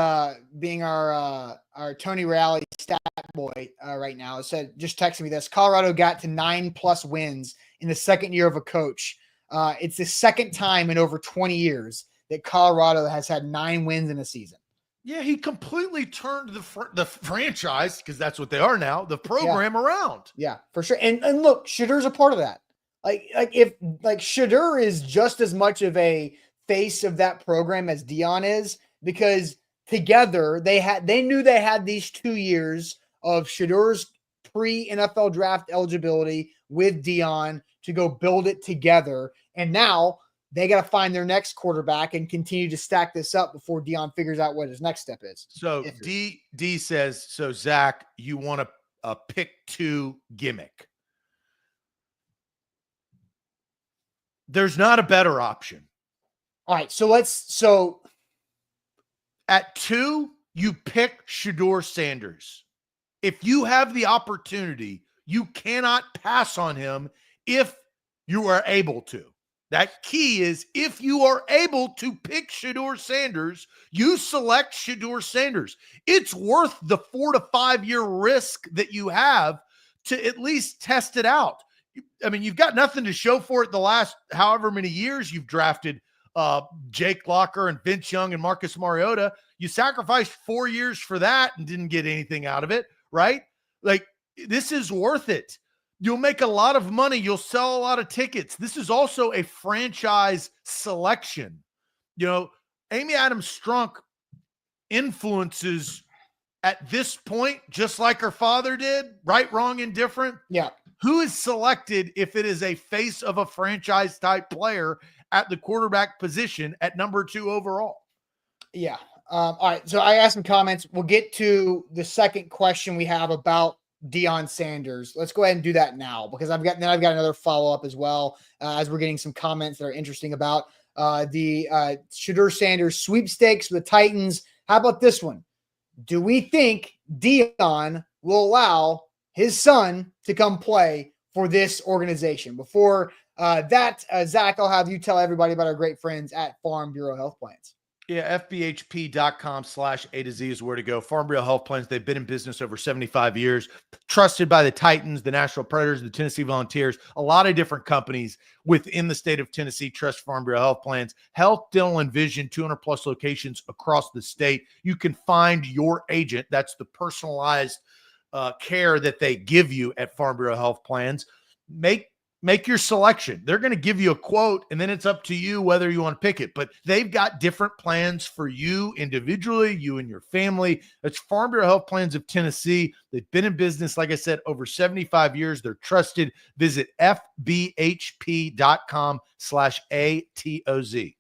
being our Tony Reale stat boy right now, said, just texted me this: Colorado got to 9+ wins in the second year of a coach. It's the second time in over 20 years that Colorado has had 9 wins in a season. Yeah, he completely turned the franchise, because that's what they are now, the program around. Yeah, for sure. And look, Shadeur's a part of that. If Shedeur is just as much of a face of that program as Dion is, because together they knew they had these 2 years of Shadeur's pre-NFL draft eligibility with Dion to go build it together. And now they got to find their next quarterback and continue to stack this up before Dion figures out what his next step is. So D says, so Zach, you want a pick 2 gimmick. There's not a better option. All right. So at 2, you pick Shedeur Sanders. If you have the opportunity, you cannot pass on him if you are able to. That key is, if you are able to pick Shedeur Sanders, you select Shedeur Sanders. It's worth the 4 to 5 year risk that you have to at least test it out. I mean, you've got nothing to show for it the last however many years you've drafted Jake Locker and Vince Young and Marcus Mariota. You sacrificed 4 years for that and didn't get anything out of it, right? Like, this is worth it. You'll make a lot of money. You'll sell a lot of tickets. This is also a franchise selection. You know, Amy Adams Strunk influences at this point, just like her father did, right, wrong, indifferent. Yeah. Who is selected if it is a face of a franchise type player at the quarterback position at number 2 overall? Yeah. All right. So I asked some comments. We'll get to the second question we have about Dion Sanders. Let's go ahead and do that now, because I've got another follow-up as well, as we're getting some comments that are interesting about the Shedeur Sanders sweepstakes with the Titans. How about this one? Do we think Dion will allow his son to come play for this organization? Before that, Zach, I'll have you tell everybody about our great friends at Farm Bureau Health Plans. Yeah, FBHP.com/A to Z is where to go. Farm Bureau Health Plans, they've been in business over 75 years, trusted by the Titans, the Nashville Predators, the Tennessee Volunteers. A lot of different companies within the state of Tennessee trust Farm Bureau Health Plans. Health, dental, and vision, 200+ locations across the state. You can find your agent. That's the personalized care that they give you at Farm Bureau Health Plans. Make your selection. They're going to give you a quote, and then it's up to you whether you want to pick it. But they've got different plans for you individually, you and your family. It's Farm Bureau Health Plans of Tennessee. They've been in business, like I said, over 75 years. They're trusted. Visit FBHP.com/ATOZ.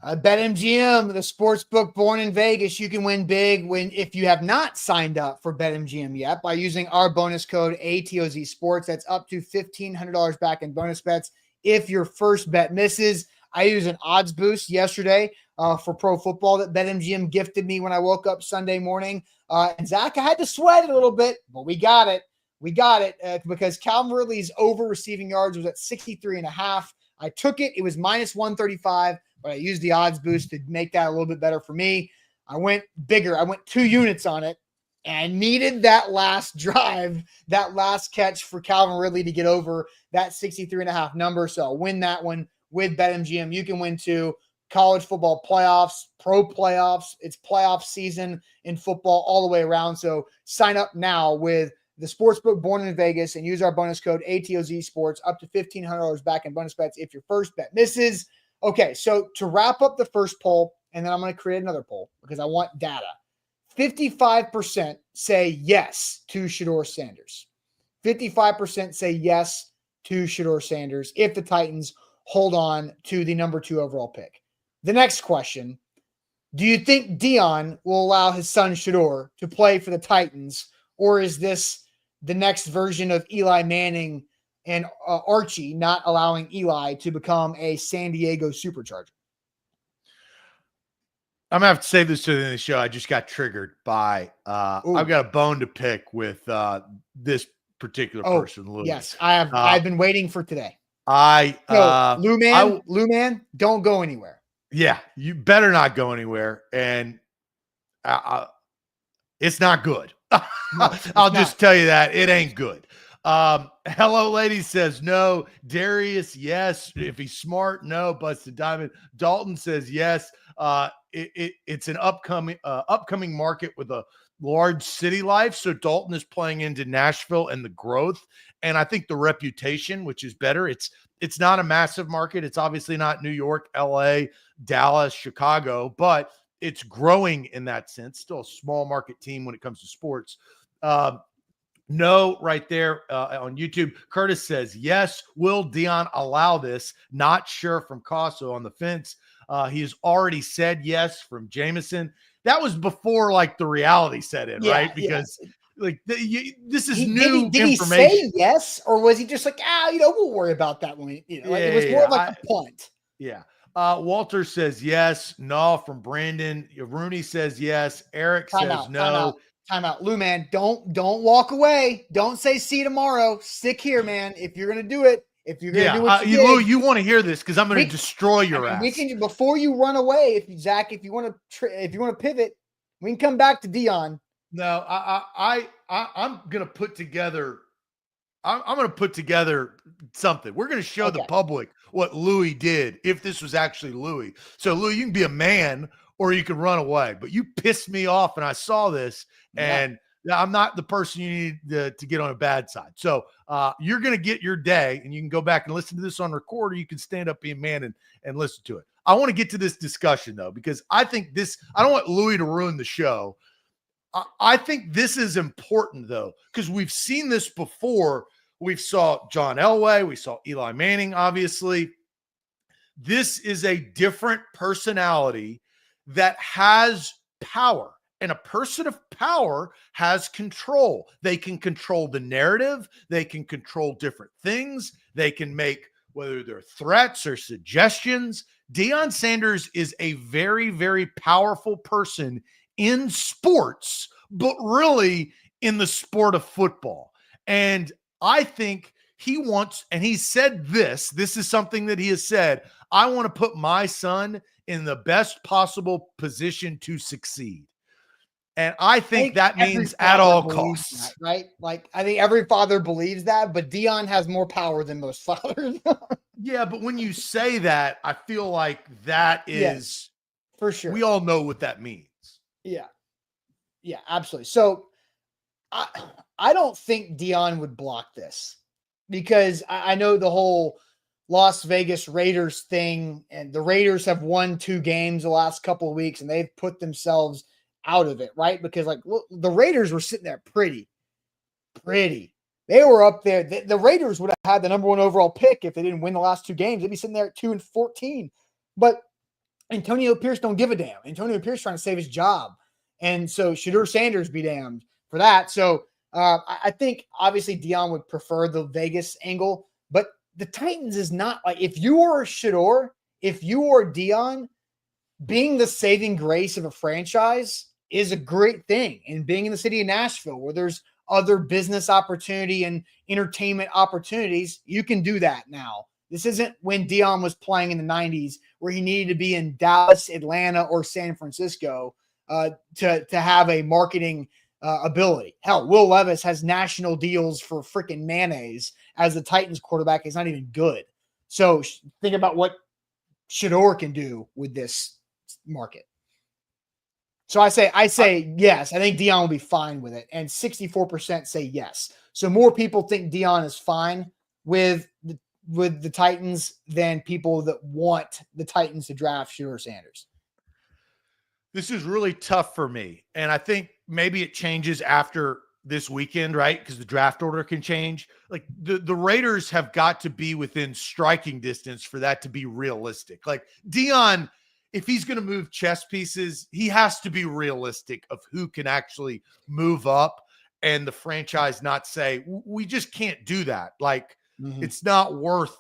BetMGM, the sports book born in Vegas. You can win big if you have not signed up for BetMGM yet by using our bonus code ATOZ Sports. That's up to $1,500 back in bonus bets if your first bet misses. I used an odds boost yesterday for pro football that BetMGM gifted me when I woke up Sunday morning. And Zach, I had to sweat it a little bit, but we got it. Because Calvin Ridley's over receiving yards was at 63.5. I took it. It was -135. But I used the odds boost to make that a little bit better for me. I went bigger. I went 2 units on it, and I needed that last drive, that last catch for Calvin Ridley to get over that 63.5 number. So I'll win that one with BetMGM. You can win too. College football playoffs, pro playoffs. It's playoff season in football all the way around. So sign up now with the sportsbook born in Vegas and use our bonus code ATOZ Sports, up to $1,500 back in bonus bets if your first bet misses. Okay, so to wrap up the first poll, and then I'm going to create another poll because I want data. 55% say yes to Shedeur Sanders. 55% say yes to Shedeur Sanders if the Titans hold on to the number 2 overall pick. The next question, do you think Dion will allow his son Shedeur to play for the Titans, or is this the next version of Eli Manning and Archie not allowing Eli to become a San Diego Supercharger? I'm going to have to say this to the end of the show. I just got triggered by I've got a bone to pick with this particular person. Yes, I have. I've been waiting for today. Lou Man, don't go anywhere. Yeah, you better not go anywhere. And it's not good. No, I'll just tell you that it ain't good. Hello Lady says no. Darius, yes. If he's smart, no. Busted Diamond. Dalton says yes. It's an upcoming market with a large city life. So Dalton is playing into Nashville and the growth, and I think the reputation, which is better. It's not a massive market. It's obviously not New York, LA, Dallas, Chicago, but it's growing in that sense. Still a small market team when it comes to sports. No, right there on YouTube. Curtis says, yes. Will Dion allow this? Not sure from Casso on the fence. He has already said yes from Jameson. That was before like the reality set in, right? Because this is new did information. He say yes, or was he just like, we'll worry about that one? It was more like a punt. Yeah. Walter says yes. No from Brandon. Rooney says yes. Eric says no. Time out. Lou, man, don't walk away. Don't say see you tomorrow. Stick here, man. If you're gonna do it, if you're gonna do what Lou, you want to hear this because I'm going to destroy your ass. We can, before you run away. If you want to pivot, we can come back to Dion. No, I'm going to put together. I'm going to put together something. We're going to show the public what Louis did if this was actually Louis. So, Louis, you can be a man or you can run away. But you pissed me off, and I saw this, and I'm not the person you need to get on a bad side. So you're going to get your day, and you can go back and listen to this on record, or you can stand up, be a man, and listen to it. I want to get to this discussion, though, because I think I don't want Louis to ruin the show. I think this is important, though, because we've seen this before. We saw John Elway. We saw Eli Manning, obviously. This is a different personality that has power. And a person of power has control. They can control the narrative. They can control different things. They can make, whether they're threats or suggestions. Dion Sanders is a very, very powerful person in sports, but really in the sport of football. And I think he wants, and he said this is something that he has said, I want to put my son in the best possible position to succeed. And I think that means at all costs. That, right? Like, I think every father believes that, but Dion has more power than most fathers. Yeah, but when you say that, I feel like that is for sure. We all know what that means. Yeah. Yeah, absolutely. So I don't think Dion would block this because I know the whole Las Vegas Raiders thing, and the Raiders have won 2 games the last couple of weeks, and they've put themselves out of it, right? Because look, the Raiders were sitting there pretty. They were up there. The Raiders would have had the number 1 overall pick if they didn't win the last 2 games. They'd be sitting there at 2-14. But Antonio Pierce don't give a damn. Antonio Pierce trying to save his job. And so Shedeur Sanders be damned for that. So I think obviously Dion would prefer the Vegas angle, but the Titans is not like, if you are Shedeur, if you are Dion, being the saving grace of a franchise is a great thing. And being in the city of Nashville, where there's other business opportunity and entertainment opportunities, you can do that now. This isn't when Dion was playing in the 90s where he needed to be in Dallas, Atlanta, or San Francisco to have a marketing ability. Hell, Will Levis has national deals for freaking mayonnaise as the Titans quarterback. Is not even good. So think about what Shedeur can do with this market. So I say yes. I think Dion will be fine with it, and 64% say yes. So more people think Dion is fine with the Titans than people that want the Titans to draft Shedeur Sanders. This is really tough for me, and I think maybe it changes after this weekend, right? Because the draft order can change. Like the Raiders have got to be within striking distance for that to be realistic. Like Dion, if he's going to move chess pieces, he has to be realistic of who can actually move up, and the franchise not say, we just can't do that. Like it's not worth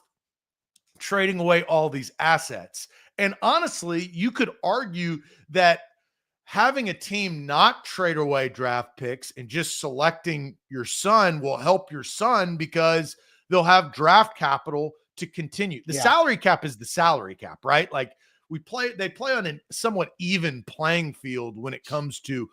trading away all these assets. And honestly, you could argue that having a team not trade away draft picks and just selecting your son will help your son because they'll have draft capital to continue. The Yeah. salary cap is the salary cap, right? Like they play on a somewhat even playing field when it comes to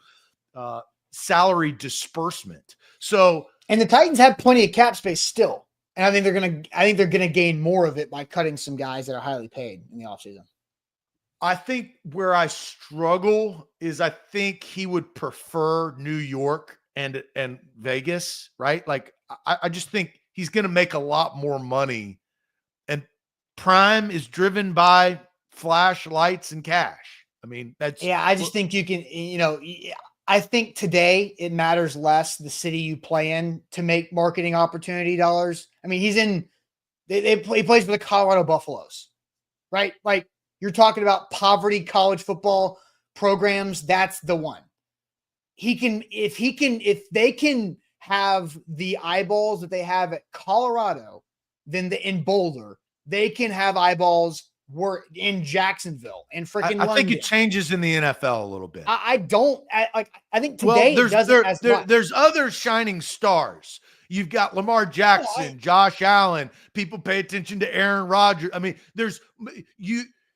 salary disbursement. So, and the Titans have plenty of cap space still. And I think they're gonna gain more of it by cutting some guys that are highly paid in the offseason. I think where I struggle is I think he would prefer New York and Vegas, right? Like I just think he's going to make a lot more money, and Prime is driven by flash lights and cash. I mean, I just think you can, I think today it matters less the city you play in to make marketing opportunity dollars. I mean, he plays for the Colorado Buffaloes, right? Like, you're talking about poverty college football programs. That's the one. If they can have the eyeballs that they have at Colorado, then in Boulder, they can have eyeballs in Jacksonville and freaking London. I think it changes in the NFL a little bit. I think today there's other shining stars. You've got Lamar Jackson, Josh Allen. People pay attention to Aaron Rodgers. I mean,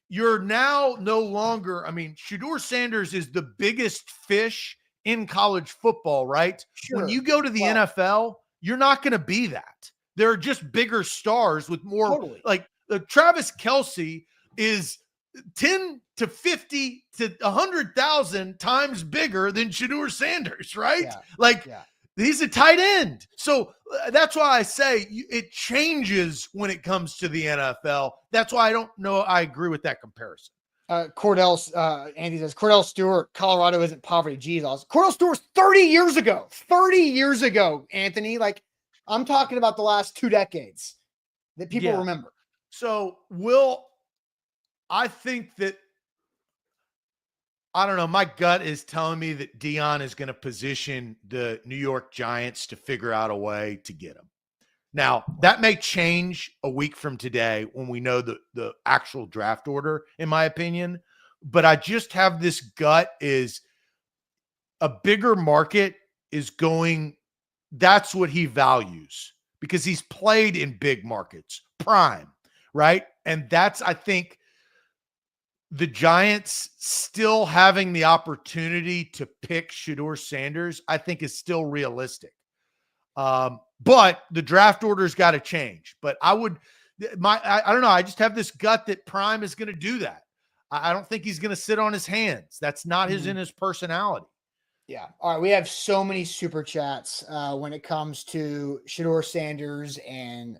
you're now no longer, Shedeur Sanders is the biggest fish in college football, right? Sure. When you go to the NFL, you're not going to be that. There are just bigger stars with more, like Travis Kelce is 10 to 50 to 100,000 times bigger than Shedeur Sanders, right? He's a tight end. So that's why I say it changes when it comes to the NFL. That's why I don't know. I agree with that comparison. Andy says, Cordell Stewart, Colorado isn't poverty. Jesus. Cordell Stewart's 30 years ago, Anthony. Like, I'm talking about the last 2 decades that people remember. So I think that, I don't know. My gut is telling me that Dion is going to position the New York Giants to figure out a way to get him. Now, that may change a week from today when we know the actual draft order, in my opinion. But I just have this gut is a bigger market is going, that's what he values because he's played in big markets, prime, right? And that's, I think, the Giants still having the opportunity to pick Shedeur Sanders, I think is still realistic. But the draft order's got to change. But I don't know. I just have this gut that Prime is going to do that. I don't think he's going to sit on his hands. That's not in his personality. Yeah. All right. We have so many super chats when it comes to Shedeur Sanders and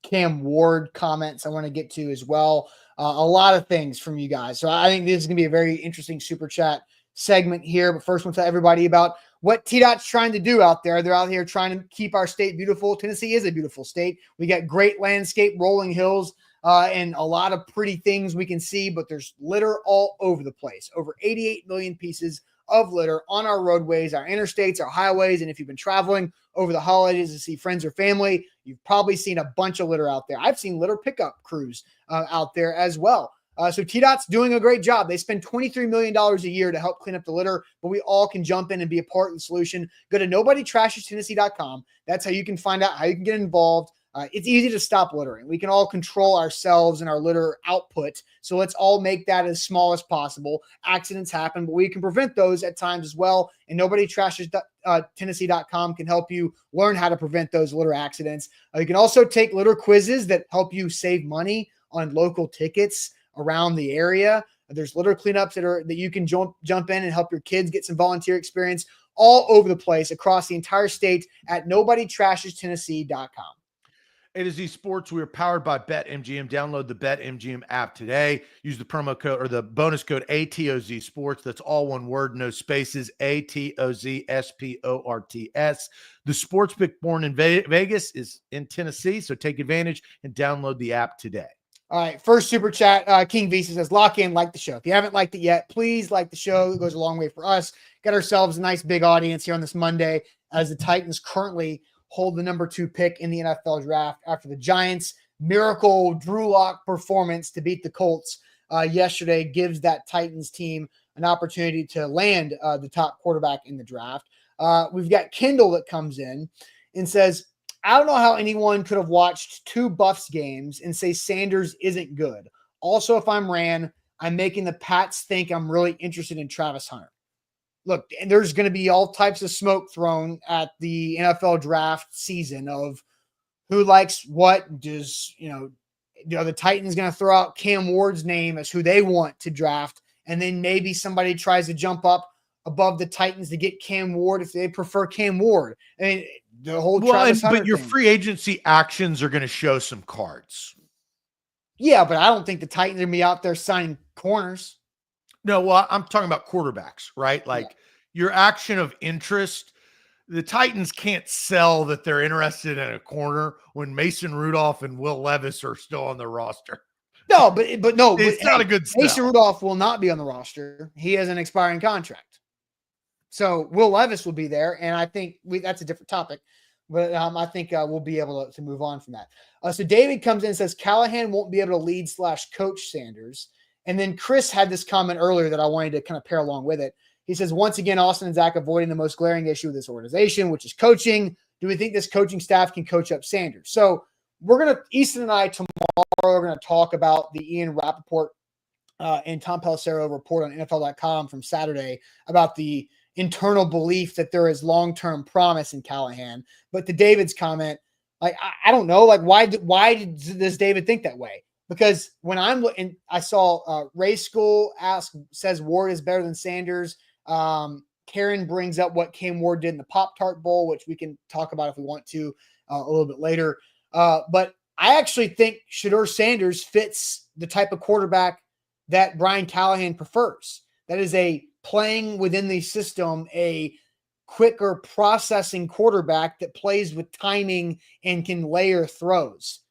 Cam Ward comments I want to get to as well. A lot of things from you guys. So I think this is going to be a very interesting super chat segment here. But first, I want to tell everybody about what T-Dot's trying to do out there. They're out here trying to keep our state beautiful. Tennessee is a beautiful state. We got great landscape, rolling hills, and a lot of pretty things we can see, but there's litter all over the place. Over 88 million pieces of litter on our roadways, our interstates, our highways. And if you've been traveling over the holidays to see friends or family, you've probably seen a bunch of litter out there. I've seen litter pickup crews out there as well. So T-Dot's doing a great job. They spend $23 million a year to help clean up the litter, but we all can jump in and be a part of the solution. Go to nobodytrashestennessee.com. That's how you can find out how you can get involved. It's easy to stop littering. We can all control ourselves and our litter output. So let's all make that as small as possible. Accidents happen, but we can prevent those at times as well. And nobodytrashestennessee.com can help you learn how to prevent those litter accidents. You can also take litter quizzes that help you save money on local tickets around the area. There's litter cleanups that you can jump in and help your kids get some volunteer experience all over the place across the entire state at nobodytrashestennessee.com. A to Z Sports, we are powered by BetMGM. Download the BetMGM app today. Use the promo code or the bonus code ATOZ Sports. That's all one word, no spaces. ATOZ SPORTS. The sportsbook born in Vegas is in Tennessee, so take advantage and download the app today. All right, first super chat. King Visa says, lock in, like the show. If you haven't liked it yet, please like the show. It goes a long way for us. Got ourselves a nice big audience here on this Monday as the Titans currently hold the number 2 pick in the NFL draft after the Giants' miracle Drew Lock performance to beat the Colts yesterday gives that Titans team an opportunity to land the top quarterback in the draft. We've got Kendall that comes in and says, I don't know how anyone could have watched 2 Buffs games and say Sanders isn't good. Also, if I'm Ran, I'm making the Pats think I'm really interested in Travis Hunter. Look, and there's going to be all types of smoke thrown at the NFL draft season of who likes what. Does, the Titans going to throw out Cam Ward's name as who they want to draft, and then maybe somebody tries to jump up above the Titans to get Cam Ward if they prefer Cam Ward. I mean, the whole Travis Hunter but your thing. free agency actions are going to show some cards. Yeah, but I don't think the Titans are going to be out there signing corners. No, well, I'm talking about quarterbacks, right? Like your action of interest. The Titans can't sell that they're interested in a corner when Mason Rudolph and Will Levis are still on the roster. No, but no, it's not a good sell. Mason Rudolph will not be on the roster. He has an expiring contract. So Will Levis will be there, and I think that's a different topic. But I think we'll be able to move on from that. So David comes in and says Callahan won't be able to lead / coach Sanders. And then Chris had this comment earlier that I wanted to kind of pair along with it. He says, once again, Austin and Zach avoiding the most glaring issue of this organization, which is coaching. Do we think this coaching staff can coach up Sanders? So Easton and I tomorrow are going to talk about the Ian Rappaport and Tom Pelissero report on NFL.com from Saturday about the internal belief that there is long-term promise in Callahan. But to David's comment, like, I don't know, like, why does David think that way? Because when I'm looking, I saw Ray School says Ward is better than Sanders. Karen brings up what Cam Ward did in the Pop-Tart Bowl, which we can talk about if we want to a little bit later. But I actually think Shedeur Sanders fits the type of quarterback that Brian Callahan prefers. That is a playing within the system, a quicker processing quarterback that plays with timing and can layer throws.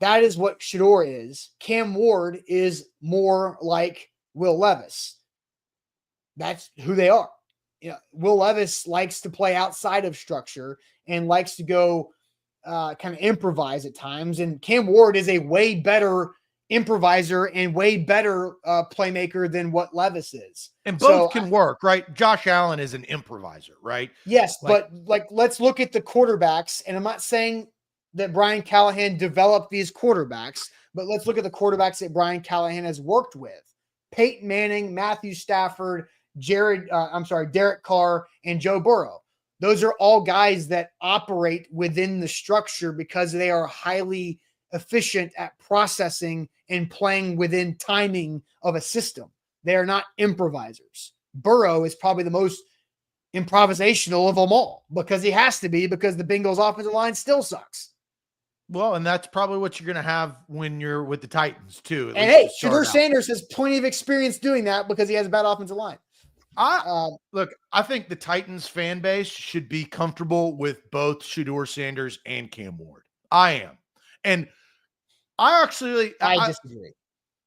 That is what Shedeur is. Cam Ward is more like Will Levis. That's who they are. Will Levis likes to play outside of structure and likes to go kind of improvise at times. And Cam Ward is a way better improviser and way better playmaker than what Levis is. And both can work, right? Josh Allen is an improviser, right? Yes, but let's look at the quarterbacks. And I'm not saying that Brian Callahan developed these quarterbacks, but let's look at the quarterbacks that Brian Callahan has worked with. Peyton Manning, Matthew Stafford, Derek Carr, and Joe Burrow. Those are all guys that operate within the structure because they are highly efficient at processing and playing within timing of a system. They are not improvisers. Burrow is probably the most improvisational of them all because he has to be, because the Bengals offensive line still sucks. Well, and that's probably what you're going to have when you're with the Titans too. And hey, Shedeur Sanders has plenty of experience doing that because he has a bad offensive line. Look, I think the Titans fan base should be comfortable with both Shedeur Sanders and Cam Ward. I am. And I disagree.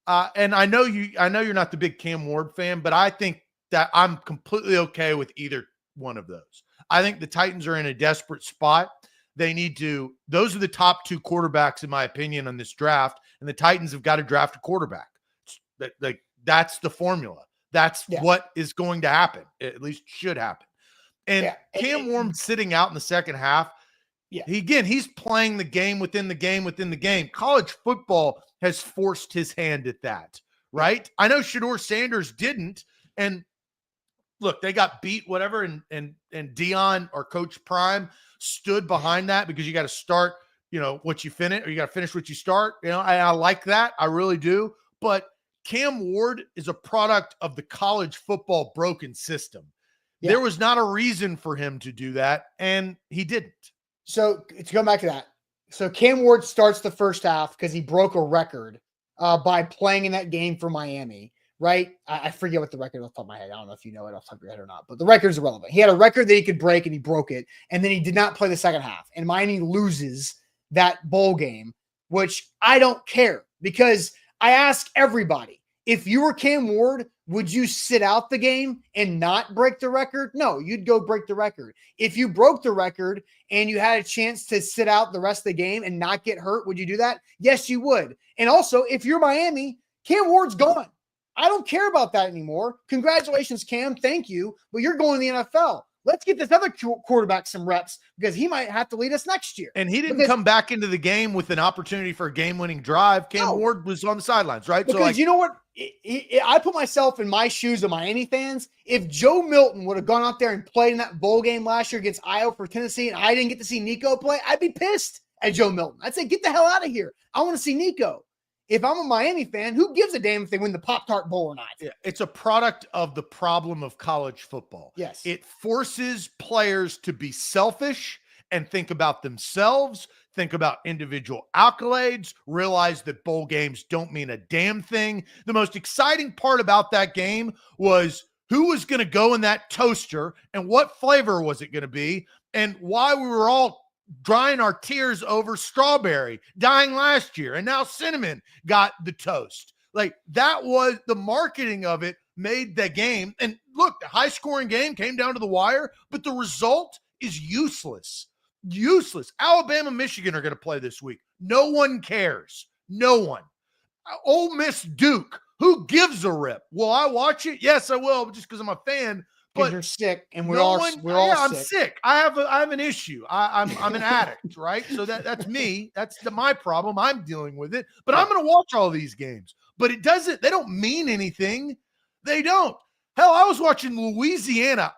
And I know you're not the big Cam Ward fan, but I think that I'm completely okay with either one of those. I think the Titans are in a desperate spot. Those are the top 2 quarterbacks, in my opinion, on this draft. And the Titans have got to draft a quarterback. That's the formula. That's what is going to happen. At least should happen. And Cam Ward sitting out in the second half. Yeah. He's playing the game within the game within the game. College football has forced his hand at that, right? I know Shedeur Sanders didn't. And look, they got beat, whatever, and Dion or Coach Prime stood behind that because you got to start, what you finish, or you got to finish what you start. I like that. I really do. But Cam Ward is a product of the college football broken system. Yeah. There was not a reason for him to do that, and he didn't. So to go back to that, so Cam Ward starts the first half because he broke a record by playing in that game for Miami, right? I forget what the record off the top of my head. I don't know if you know it off the top of your head or not, but the record is irrelevant. He had a record that he could break, and he broke it, and then he did not play the second half. And Miami loses that bowl game, which I don't care, because I ask everybody, if you were Cam Ward, would you sit out the game and not break the record? No, you'd go break the record. If you broke the record and you had a chance to sit out the rest of the game and not get hurt, would you do that? Yes, you would. And also, if you're Miami, Cam Ward's gone. I don't care about that anymore. Congratulations, Cam. Thank you. But you're going to the NFL. let's get this other quarterback some reps because he might have to lead us next year. And he didn't come back into the game with an opportunity for a game-winning drive. Cam Ward was on the sidelines, right? Because you know what? I put myself in my shoes of Miami fans. If Joe Milton would have gone out there and played in that bowl game last year against Iowa for Tennessee and I didn't get to see Nico play, I'd be pissed at Joe Milton. I'd say, get the hell out of here. I want to see Nico. If I'm a Miami fan, who gives a damn if they win the Pop-Tart Bowl or not? Yeah, it's a product of the problem of college football. Yes. It forces players to be selfish and think about themselves, think about individual accolades, realize that bowl games don't mean a damn thing. The most exciting part about that game was who was going to go in that toaster and what flavor was it going to be and why we were all drying our tears over strawberry dying last year. And now cinnamon got the toast. Like that was the marketing of it made the game. And look, the high scoring game came down to the wire, but the result is useless. Useless. Alabama, Michigan are going to play this week. No one cares. No one. Ole Miss, Duke. Who gives a rip? Will I watch it? Yes, I will, just because I'm a fan. But you're sick, and we're all sick. I'm sick. I have an issue. I'm an addict, right? So that's me. That's my problem. I'm dealing with it. But I'm going to watch all these games. But they don't mean anything. They don't. Hell, I was watching Louisiana.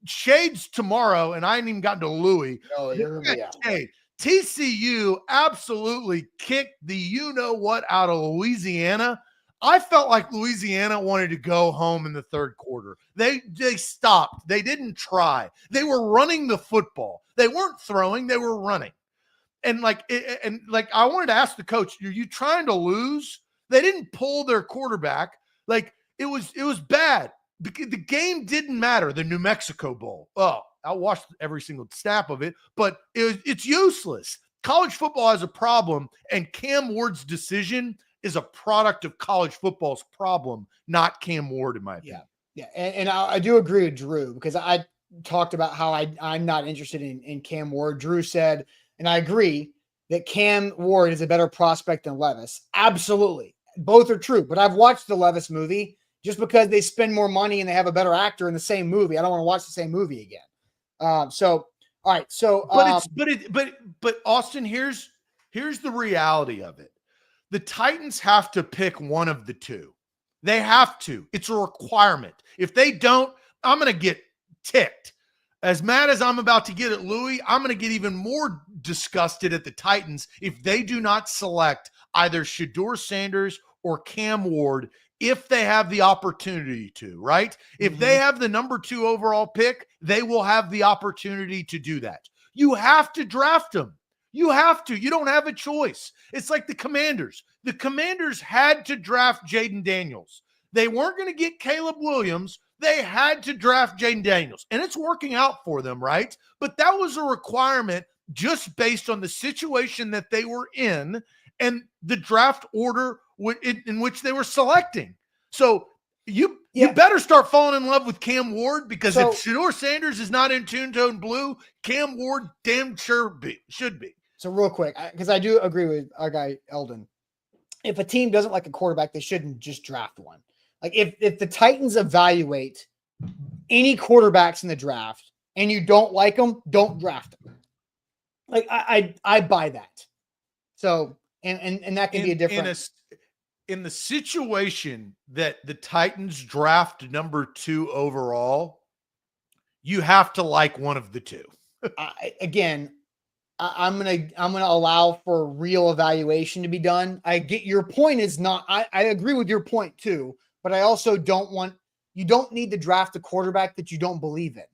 Shades tomorrow, and I ain't even gotten to Louis. Oh, yeah. Hey, TCU absolutely kicked the you-know-what out of Louisiana. I felt like Louisiana wanted to go home in the third quarter. They stopped. They didn't try. They were running the football. They weren't throwing. They were running. And I wanted to ask the coach, are you trying to lose? They didn't pull their quarterback. Like it was bad. The game didn't matter. The New Mexico Bowl. Oh, I watched every single snap of it, but it's useless. College football has a problem, and Cam Ward's decision is a product of college football's problem, not Cam Ward, in my opinion. Yeah. And I do agree with Drew because I talked about how I'm not interested in Cam Ward. Drew said, and I agree, that Cam Ward is a better prospect than Levis. Absolutely. Both are true. But I've watched the Levis movie just because they spend more money and they have a better actor in the same movie. I don't want to watch the same movie again. So, all right. So, but Austin, here's the reality of it. The Titans have to pick one of the two. They have to. It's a requirement. If they don't, I'm going to get ticked. As mad as I'm about to get at Louis, I'm going to get even more disgusted at the Titans if they do not select either Shedeur Sanders or Cam Ward if they have the opportunity to, right? If they have the number 2 overall pick, they will have the opportunity to do that. You have to draft them. You have to. You don't have a choice. It's like the Commanders. The Commanders had to draft Jaden Daniels. They weren't going to get Caleb Williams. They had to draft Jaden Daniels. And it's working out for them, right? But that was a requirement just based on the situation that they were in and the draft order in which they were selecting. So you better start falling in love with Cam Ward because if Shedeur Sanders is not in tune-tone blue, Cam Ward damn sure should be. So real quick, because I do agree with our guy Eldon. If a team doesn't like a quarterback, they shouldn't just draft one. Like if the Titans evaluate any quarterbacks in the draft and you don't like them, don't draft them. Like I buy that. So and that can be a different in the situation that the Titans draft number 2 overall, you have to like one of the two. I'm gonna allow for real evaluation to be done. I get your point is not. I agree with your point too, but I also you don't need to draft a quarterback that you don't believe in.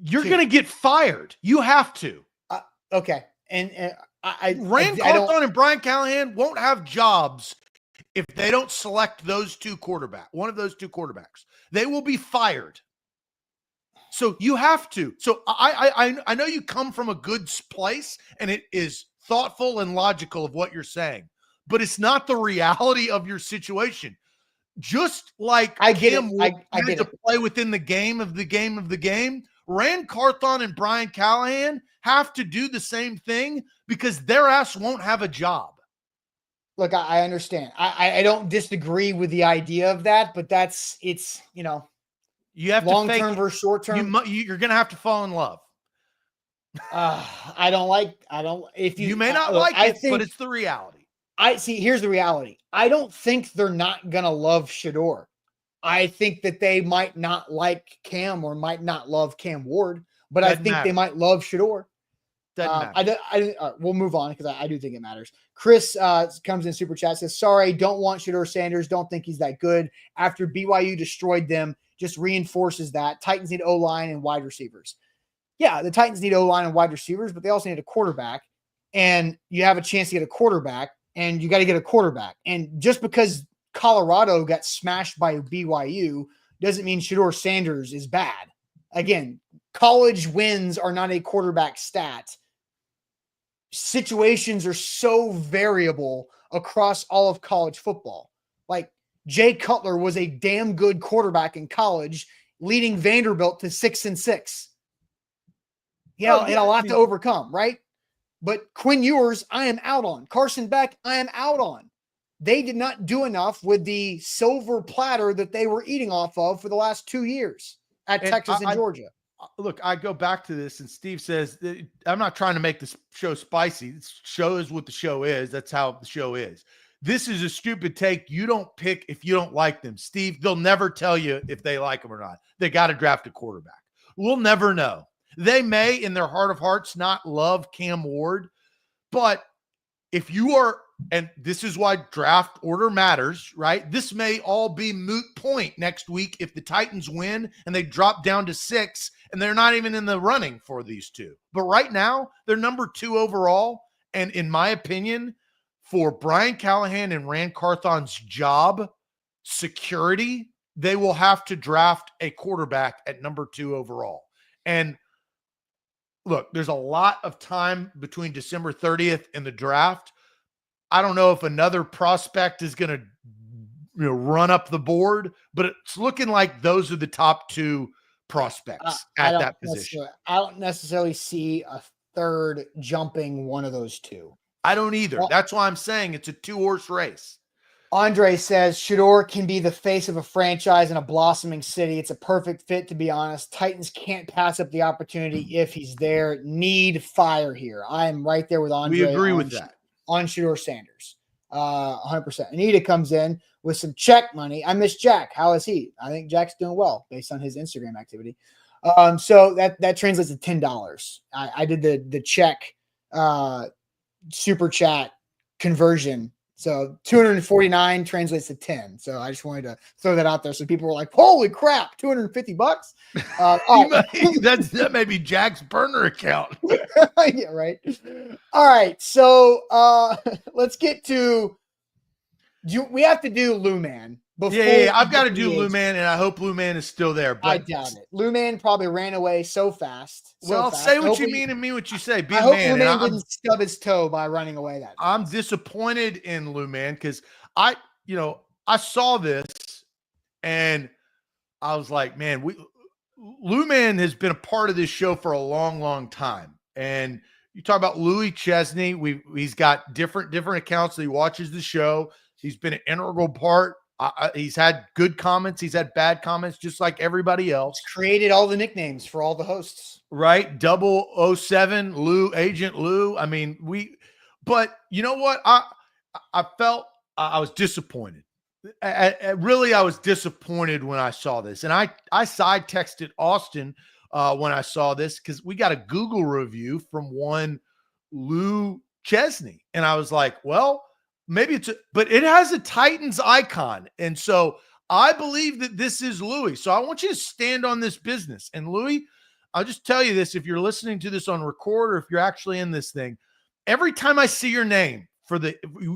You're gonna get fired. You have to. Okay, and Rand Carthon and Brian Callahan won't have jobs if they don't select one of those two quarterbacks. They will be fired. So you have to. So I know you come from a good place and it is thoughtful and logical of what you're saying, but it's not the reality of your situation. Just like Cam Ward had to play within the game of the game, Rand Carthon and Brian Callahan have to do the same thing because their ass won't have a job. Look, I understand. I don't disagree with the idea of that, but it's You have long to fake term it. versus short term. You're going to have to fall in love. I don't. If You may not look, like I it, think, but it's the reality. I see. Here's the reality. I don't think they're not gonna love Shedeur. I think that they might not like Cam or might not love Cam Ward, but I Doesn't think they matter. might love Shedeur. Doesn't matter. We'll move on because I do think it matters. Chris comes in super chat, says, sorry, don't want Shedeur Sanders. Don't think he's that good. After BYU destroyed them, just reinforces that. Titans need O-line and wide receivers. Yeah, the Titans need O-line and wide receivers, but they also need a quarterback. And you have a chance to get a quarterback, and you got to get a quarterback. And just because Colorado got smashed by BYU doesn't mean Shedeur Sanders is bad. Again, college wins are not a quarterback stat. Situations are so variable across all of college football. Like Jay Cutler was a damn good quarterback in college, leading Vanderbilt to 6-6. He had a lot to overcome, right? But Quinn Ewers, I am out on. Carson Beck, I am out on. They did not do enough with the silver platter that they were eating off of for the last 2 years at Texas and Georgia. Look, I go back to this, and Steve says, I'm not trying to make this show spicy. This show is what the show is. That's how the show is. This is a stupid take. You don't pick if you don't like them. Steve, they'll never tell you if they like them or not. They got to draft a quarterback. We'll never know. They may, in their heart of hearts, not love Cam Ward, but if you are, and this is why draft order matters, right? This may all be moot point next week if the Titans win and they drop down to 6 and they're not even in the running for these two. But right now, they're number 2 overall. And in my opinion, for Brian Callahan and Rand Carthon's job security, they will have to draft a quarterback at number 2 overall. And look, there's a lot of time between December 30th and the draft. I don't know if another prospect is going to run up the board, but it's looking like those are the top 2 prospects at that position. I don't necessarily see a third jumping one of those 2. I don't either. That's why I'm saying it's a 2-horse race. Andre says Shedeur can be the face of a franchise in a blossoming city. It's a perfect fit, to be honest. Titans can't pass up the opportunity if he's there. Need fire here. I am right there with Andre. We agree with that. On Shedeur Sanders. 100%. Anita comes in with some check money. I miss Jack. How is he? I think Jack's doing well based on his Instagram activity. So that translates to $10. I did the check super chat conversion. So 249 translates to 10. So I just wanted to throw that out there. So people were like, holy crap, $250. That may be Jack's burner account. Yeah, right. All right. So let's get to, we have to do Lou Man. Yeah, I've got to do Lou Man, and I hope Lou Man is still there. But I doubt it. Lou Man probably ran away so fast. Say what you mean and mean what you say. Be I a hope man. Lou Man didn't stub his toe by running away that fast. I'm disappointed in Lou Man because I saw this and I was like, man, Lou Man has been a part of this show for a long, long time. And you talk about Louis Chesney. He's got different accounts that he watches the show. He's been an integral part. He's had good comments. He's had bad comments, just like everybody else. He's created all the nicknames for all the hosts. Right. 007, Lou, Agent Lou. I mean, but you know what? I felt I was disappointed. I was disappointed when I saw this. And I side texted Austin when I saw this because we got a Google review from one Lou Chesney. And I was like, well, maybe but it has a Titans icon. And so I believe that this is Louis. So I want you to stand on this business. And Louis, I'll just tell you this. If you're listening to this on record or if you're actually in this thing, every time I see your name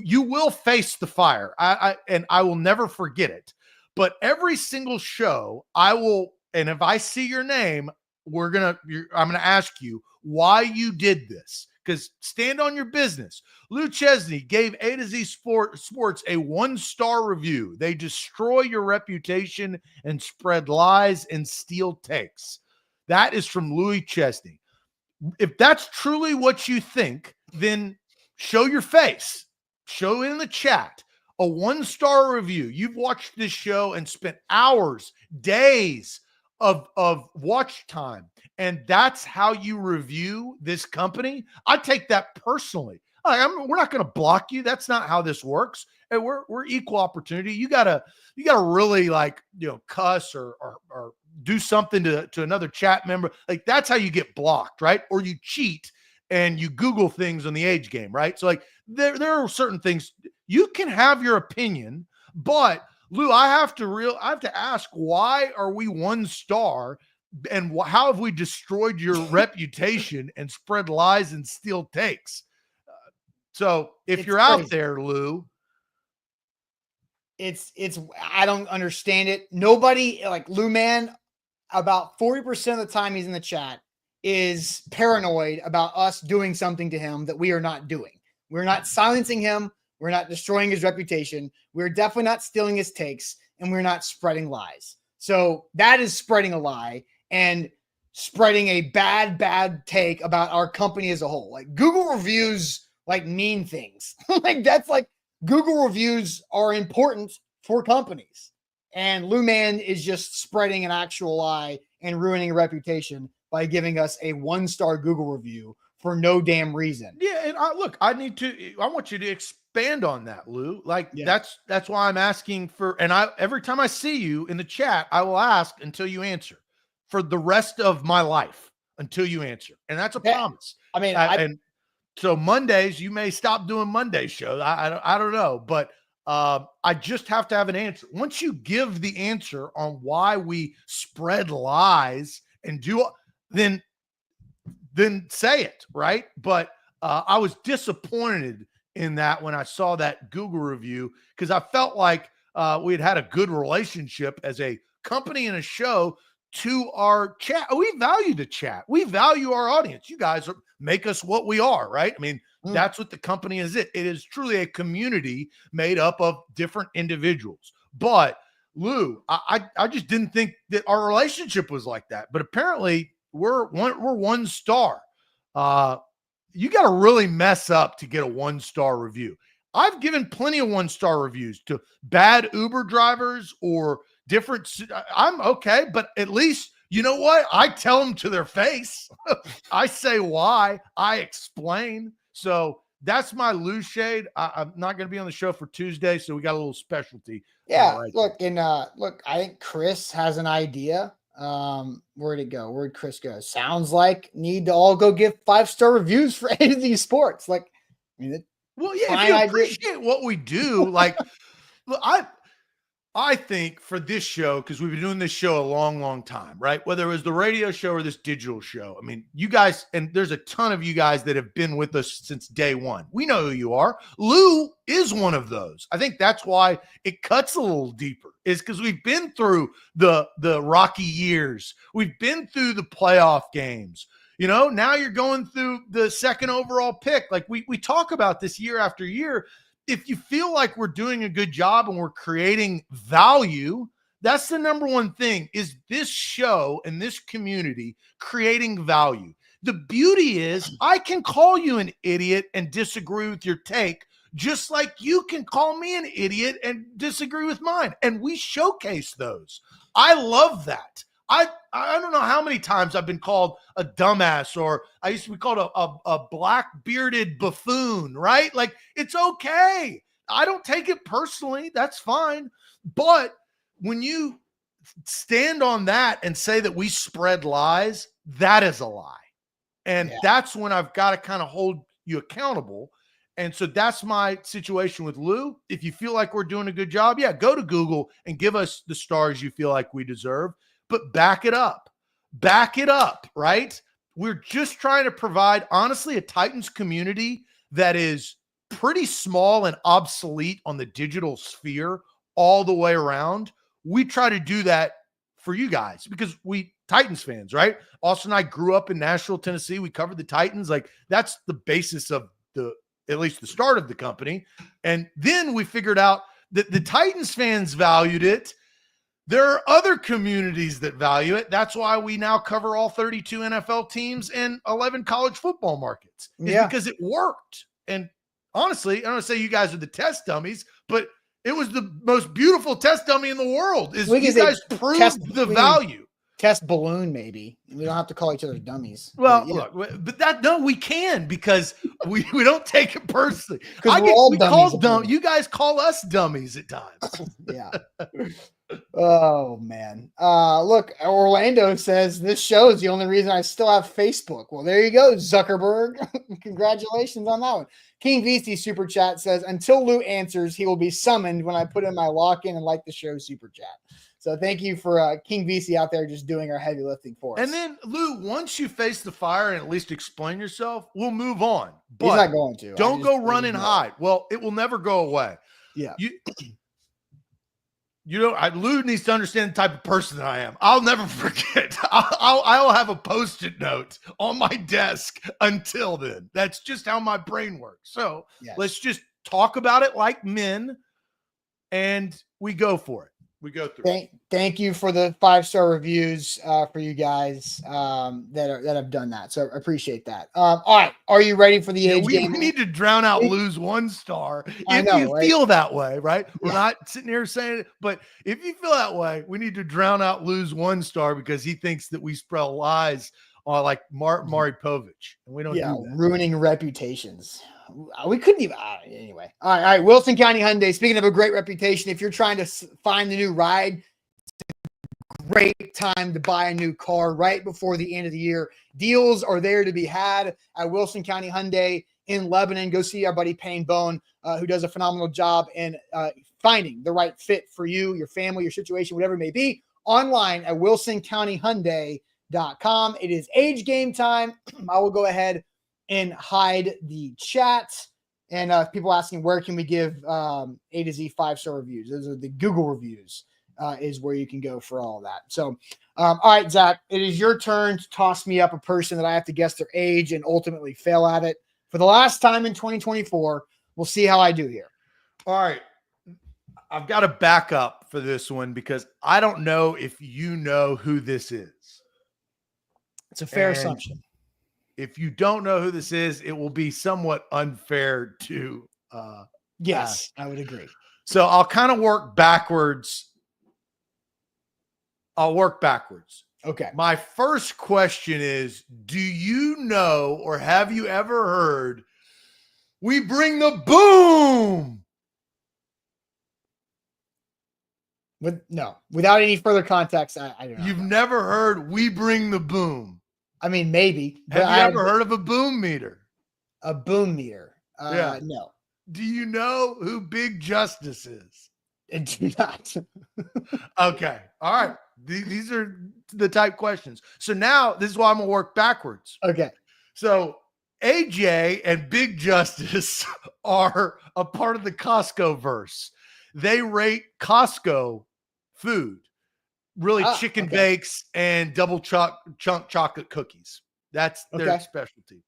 you will face the fire. And I will never forget it. But every single show and if I see your name, I'm going to ask you why you did this. Because stand on your business. Lou Chesney gave A to Z Sports a 1-star review. They destroy your reputation and spread lies and steal takes. That is from Louis Chesney. If that's truly what you think, then show your face. Show it in the chat. A 1-star review. You've watched this show and spent hours, days of watch time, and that's how you review this company, I take that personally. We're not going to block you. That's not how this works. And we're equal opportunity. You gotta really cuss or do something to another chat member. Like that's how you get blocked, right? Or you cheat and you Google things on the age game, right? So like there are certain things you can have your opinion, but Lou, I have to ask, why are we 1 star, and how have we destroyed your reputation and spread lies and steal takes? So if you're crazy out there, Lou, it's I don't understand it. Nobody, like Lou Man, about 40% of the time he's in the chat is paranoid about us doing something to him that we are not doing. We're not silencing him. We're not destroying his reputation. We're definitely not stealing his takes, and we're not spreading lies. So that is spreading a lie and spreading a bad take about our company as a whole. Like Google reviews mean things. That's Google reviews are important for companies. And Lou Man is just spreading an actual lie and ruining a reputation by giving us a 1-star Google review for no damn reason. Yeah, and I want you to expand on that, Lou. That's why I'm asking for, and every time I see you in the chat, I will ask until you answer for the rest of my life until you answer. And that's a promise. I mean, and so Mondays, you may stop doing Monday shows. I don't know, but I just have to have an answer. Once you give the answer on why we spread lies and then say it, right? But I was disappointed in that when I saw that Google review, because I felt like we had a good relationship as a company and a show to our chat. We value the chat. We value our audience. You guys make us what we are, right? I mean, that's what the company is. It is truly a community made up of different individuals. But Lou, I just didn't think that our relationship was like that. But apparently we're 1 star. You got to really mess up to get a 1-star review. I've given plenty of 1-star reviews to bad Uber drivers or different. I'm okay, but at least, you know what? I tell them to their face. I say why. I explain. So that's my Lou Shade. I'm not going to be on the show for Tuesday, so we got a little specialty. Yeah, look, I think Chris has an idea. Where'd it go? Where'd Chris go? Sounds like need to all go give 5-star reviews for A to Z Sports. If you appreciate what we do, look, I think for this show, because we've been doing this show a long, long time, right? Whether it was the radio show or this digital show. I mean, you guys, and there's a ton of you guys that have been with us since day one. We know who you are. Lou is one of those. I think that's why it cuts a little deeper, is because we've been through the rocky years. We've been through the playoff games. Now you're going through the 2nd overall pick. Like we talk about this year after year. If you feel like we're doing a good job and we're creating value, that's the number one thing, is this show and this community creating value. The beauty is I can call you an idiot and disagree with your take, just like you can call me an idiot and disagree with mine. And we showcase those. I love that. I don't know how many times I've been called a dumbass, or I used to be called a black bearded buffoon, right? Like, it's okay. I don't take it personally. That's fine. But when you stand on that and say that we spread lies, that is a lie. And that's when I've got to kind of hold you accountable. And so that's my situation with Lou. If you feel like we're doing a good job, go to Google and give us the stars you feel like we deserve. But back it up, right? We're just trying to provide, honestly, a Titans community that is pretty small and obsolete on the digital sphere all the way around. We try to do that for you guys because we Titans fans, right? Austin and I grew up in Nashville, Tennessee. We covered the Titans. Like, that's the basis of at least the start of the company. And then we figured out that the Titans fans valued it. There are other communities that value it. That's why we now cover all 32 NFL teams and 11 college football markets. Because it worked. And honestly, I don't want to say you guys are the test dummies, but it was the most beautiful test dummy in the world. You guys proved the value. Test balloon, maybe. We don't have to call each other dummies. Well, But, yeah. look, we can because we don't take it personally. Because we're all we dummies. call dumb. You guys call us dummies at times. Yeah. Oh man. Look, Orlando says this show is the only reason I still have Facebook. Well, there you go, Zuckerberg. Congratulations on that one. King VC super chat says, until Lou answers, he will be summoned when I put in my lock-in and like the show super chat. So thank you for King VC out there just doing our heavy lifting for us. And then Lou, once you face the fire and at least explain yourself, we'll move on. But he's not going to. Don't go run and hide. Well, it will never go away. Yeah. Lou needs to understand the type of person that I am. I'll never forget. I'll have a Post-it note on my desk until then. That's just how my brain works. So Let's just talk about it like men, and we go for it. We go through. Thank you for the 5-star reviews for you guys that have done that. So I appreciate that. All right, are you ready for the age game? We need to drown out Lou's 1-star. If you feel that way, right? We're not sitting here saying it, but if you feel that way, we need to drown out Lou's 1-star because he thinks that we spread lies on like Maury Povich, and we don't do that. Ruining reputations. We couldn't even anyway. All right. Wilson County Hyundai. Speaking of a great reputation, if you're trying to find the new ride, it's a great time to buy a new car right before the end of the year. Deals are there to be had at Wilson County Hyundai in Lebanon. Go see our buddy Payne Bone, who does a phenomenal job in finding the right fit for you, your family, your situation, whatever it may be. Online at wilsoncountyhyundai.com. It is age game time. I will go ahead and hide the chat. And people asking, where can we give A to Z 5-star reviews? Those are the Google reviews is where you can go for all of that. So, all right, Zach, it is your turn to toss me up a person that I have to guess their age and ultimately fail at it. For the last time in 2024, we'll see how I do here. All right. I've got to back up for this one because I don't know if you know who this is. It's a fair assumption. If you don't know who this is, it will be somewhat unfair to yes, I would agree. So I'll kind of work backwards. Okay. My first question is, do you know or have you ever heard we bring the boom? No, without any further context, I don't know. You've never heard we bring the boom? I mean, maybe. Have you ever heard of a boom meter? A boom meter? Yeah. No. Do you know who Big Justice is? I do not. Okay. All right. These are the type questions. So now this is why I'm going to work backwards. Okay. So AJ and Big Justice are a part of the Costco verse. They rate Costco food. Really chicken bakes and double chunk chocolate cookies. That's their specialty.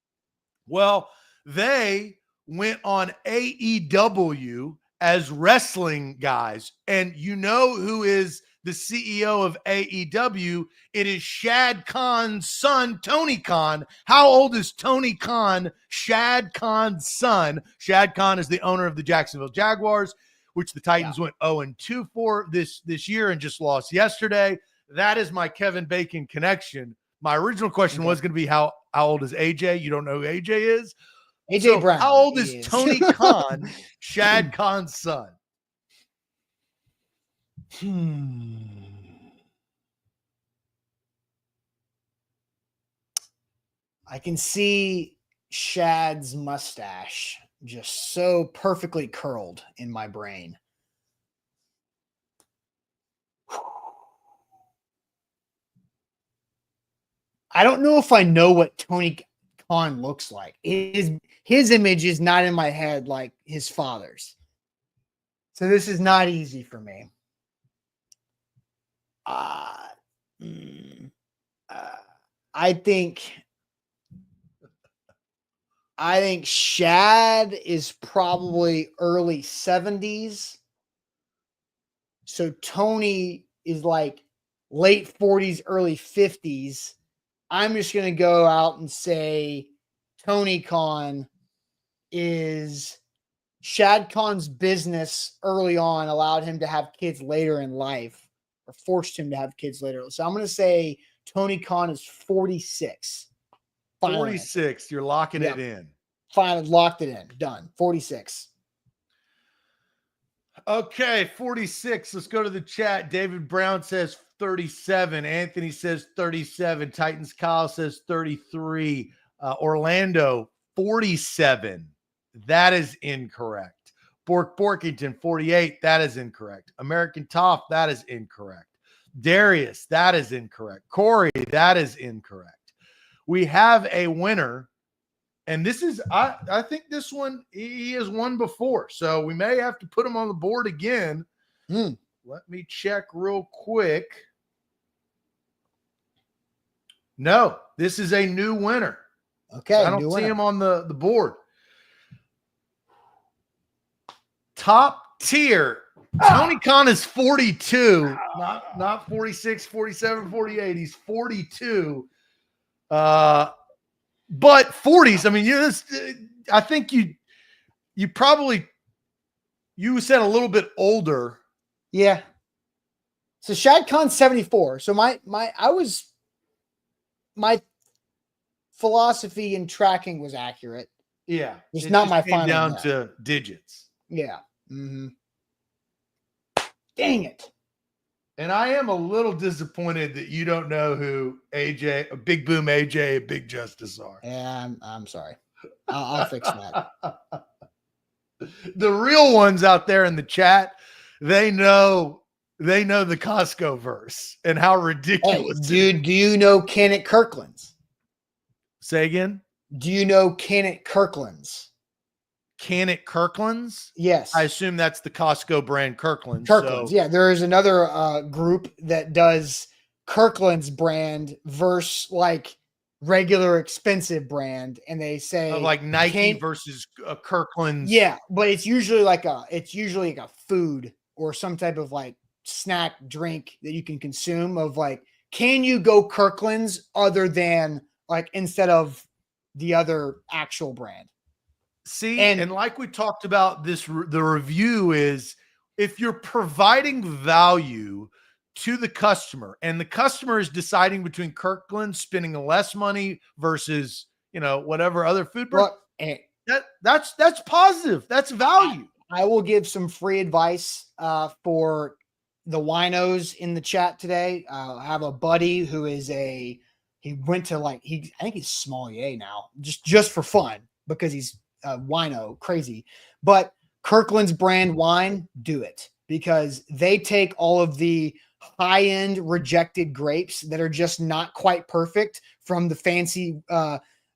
Well, they went on AEW as wrestling guys. And you know who is the CEO of AEW? It is Shad Khan's son, Tony Khan. How old is Tony Khan, Shad Khan's son? Shad Khan is the owner of the Jacksonville Jaguars, which the Titans went 0-2 for this year and just lost yesterday. That is my Kevin Bacon connection. My original question was going to be how old is AJ? You don't know who AJ is? AJ Brown. How old is Tony Khan, Shad Khan's son? I can see Shad's mustache just so perfectly curled in my brain. I don't know if I know what Tony Khan looks like. His image is not in my head like his father's. So this is not easy for me. I think Shad is probably early 70s. So Tony is like late 40s, early 50s. I'm just going to go out and say Tony Khan is Shad Khan's business early on allowed him to have kids later in life. or forced him to have kids later. So I'm going to say Tony Khan is 46. Final 46. answer. You're locking Yep. it in. Fine, locked it in. Done. 46. Okay, 46. Let's go to the chat. David Brown says 37. Anthony says 37. Titans Kyle says 33. Orlando, 47. That is incorrect. Borkington, 48. That is incorrect. American Toff, that is incorrect. Darius, that is incorrect. Corey, that is incorrect. We have a winner. And this is, I think this one, he has won before. So we may have to put him on the board again. Let me check real quick. No, this is a new winner. Okay. I don't see him on the board. Top tier. Tony Khan is 42, not 46, 47, 48. He's 42. But 40s, I mean, I think you said a little bit older. Yeah. So Shad Khan's 74. So my philosophy in tracking was accurate. Yeah. It's not my came final down bet. to digits. Yeah. Mm-hmm. Dang it. And I am a little disappointed that you don't know who AJ, Big Boom AJ, Big Justice are. Yeah, I'm sorry. I'll fix that. The real ones out there in the chat, they know the Costco verse and how ridiculous. Hey, dude, do you know Kenneth Kirkland's? Say again? Do you know Kenneth Kirkland's? Kenneth Kirkland's? Yes. I assume that's the Costco brand Kirkland's. Kirkland's, so. yeah. There is another group that does Kirkland's brand versus like regular expensive brand, and they say like Nike versus Kirkland's. Yeah, but it's usually like a food or some type of like snack drink that you can consume of like, can you go Kirkland's other than like instead of the other actual brand? See, and like we talked about the review is if you're providing value to the customer and the customer is deciding between Kirkland spending less money versus, whatever other food brand, that's positive. That's value. I will give some free advice for the winos in the chat today. I have a buddy who is he went to I think he's sommelier now just for fun because he's wino crazy, but Kirkland's brand wine, do it because they take all of the high-end rejected grapes that are just not quite perfect from the fancy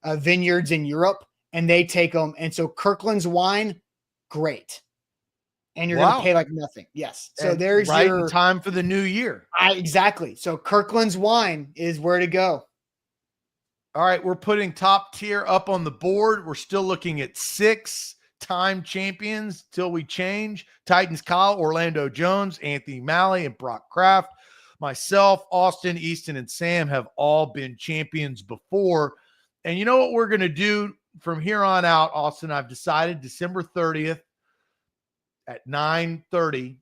vineyards in Europe, and they take them. And so Kirkland's wine, great. And you're going to pay like nothing. Yes. So and there's your time for the new year. Exactly. So Kirkland's wine is where to go. All right, we're putting top tier up on the board. We're still looking at 6-time champions till we change. Titans Kyle, Orlando Jones, Anthony Malley, and Brock Kraft. Myself, Austin, Easton, and Sam have all been champions before. And you know what we're going to do from here on out, Austin? I've decided December 30th at 9:30.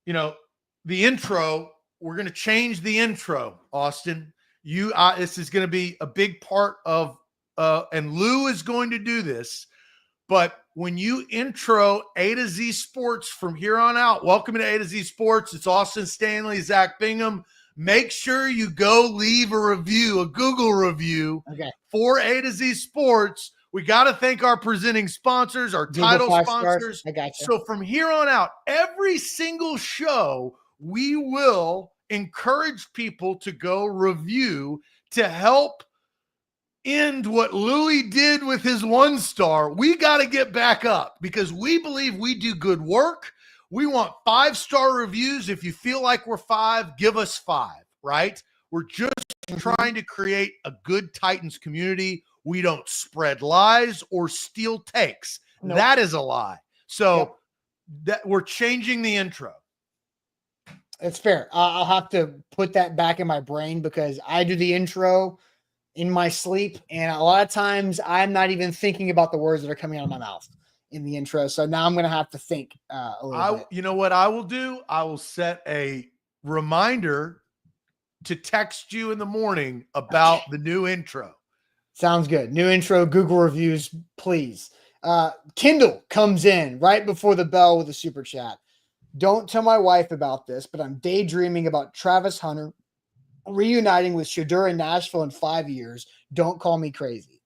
The intro, we're going to change the intro, Austin. This is going to be a big part of, and Lou is going to do this, but when you intro A to Z Sports from here on out, welcome to A to Z Sports. It's Austin Stanley, Zach Bingham. Make sure you go leave a review, a Google review for A to Z Sports. We got to thank our presenting sponsors, our title sponsors. I got you. So from here on out, every single show, we will encourage people to go review to help end what Louis did with his 1-star. We got to get back up because we believe we do good work. We want 5-star reviews. If you feel like we're 5, give us 5, right? We're just trying to create a good Titans community. We don't spread lies or steal takes. Nope. That is a lie. So that we're changing the intro. It's fair. I'll have to put that back in my brain because I do the intro in my sleep. And a lot of times I'm not even thinking about the words that are coming out of my mouth in the intro. So now I'm going to have to think a little bit. You know what I will do? I will set a reminder to text you in the morning about the new intro. Sounds good. New intro, Google reviews, please. Kindle comes in right before the bell with a super chat. Don't tell my wife about this, but I'm daydreaming about Travis Hunter reuniting with Shedeur in Nashville in 5 years. Don't call me crazy.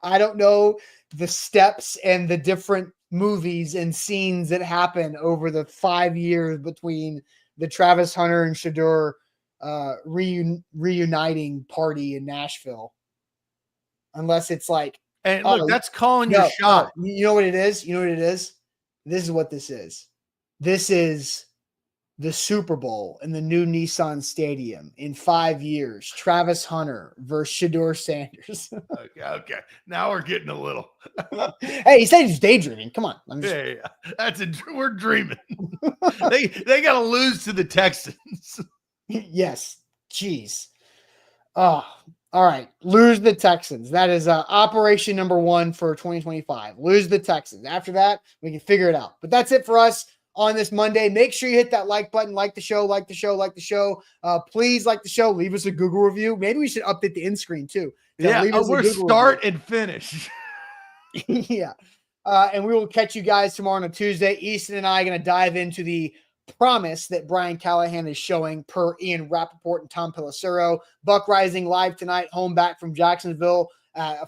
I don't know the steps and the different movies and scenes that happen over the 5 years between the Travis Hunter and Shedeur reuniting party in Nashville. Unless it's like, And look, that's calling your shot. No. You know what it is? You know what it is? This is what this is. This is the Super Bowl in the new Nissan Stadium in 5 years. Travis Hunter versus Shedeur Sanders. Okay. Now we're getting a little. Hey, he said he's daydreaming. Come on. We're dreaming. they got to lose to the Texans. Yes. Jeez. Oh, all right. Lose the Texans. That is operation number 1 for 2025. Lose the Texans. After that, we can figure it out. But that's it for us on this Monday. Make sure you hit that like button, like the show. Please like the show. Leave us a Google review. Maybe we should update the end screen too. Yeah, we're start and finish. Yeah. And we will catch you guys tomorrow on a Tuesday. Easton and I are going to dive into the promise that Brian Callahan is showing per Ian Rappaport and Tom Pelissero. Buck Rising live tonight, home back from Jacksonville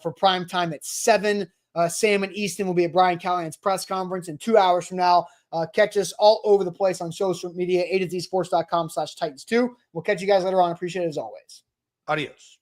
for prime time at 7. Sam and Easton will be at Brian Callahan's press conference in 2 hours from now. Catch us all over the place on social media, A to Z sports.com/Titans2. We'll catch you guys later on. Appreciate it as always. Adios.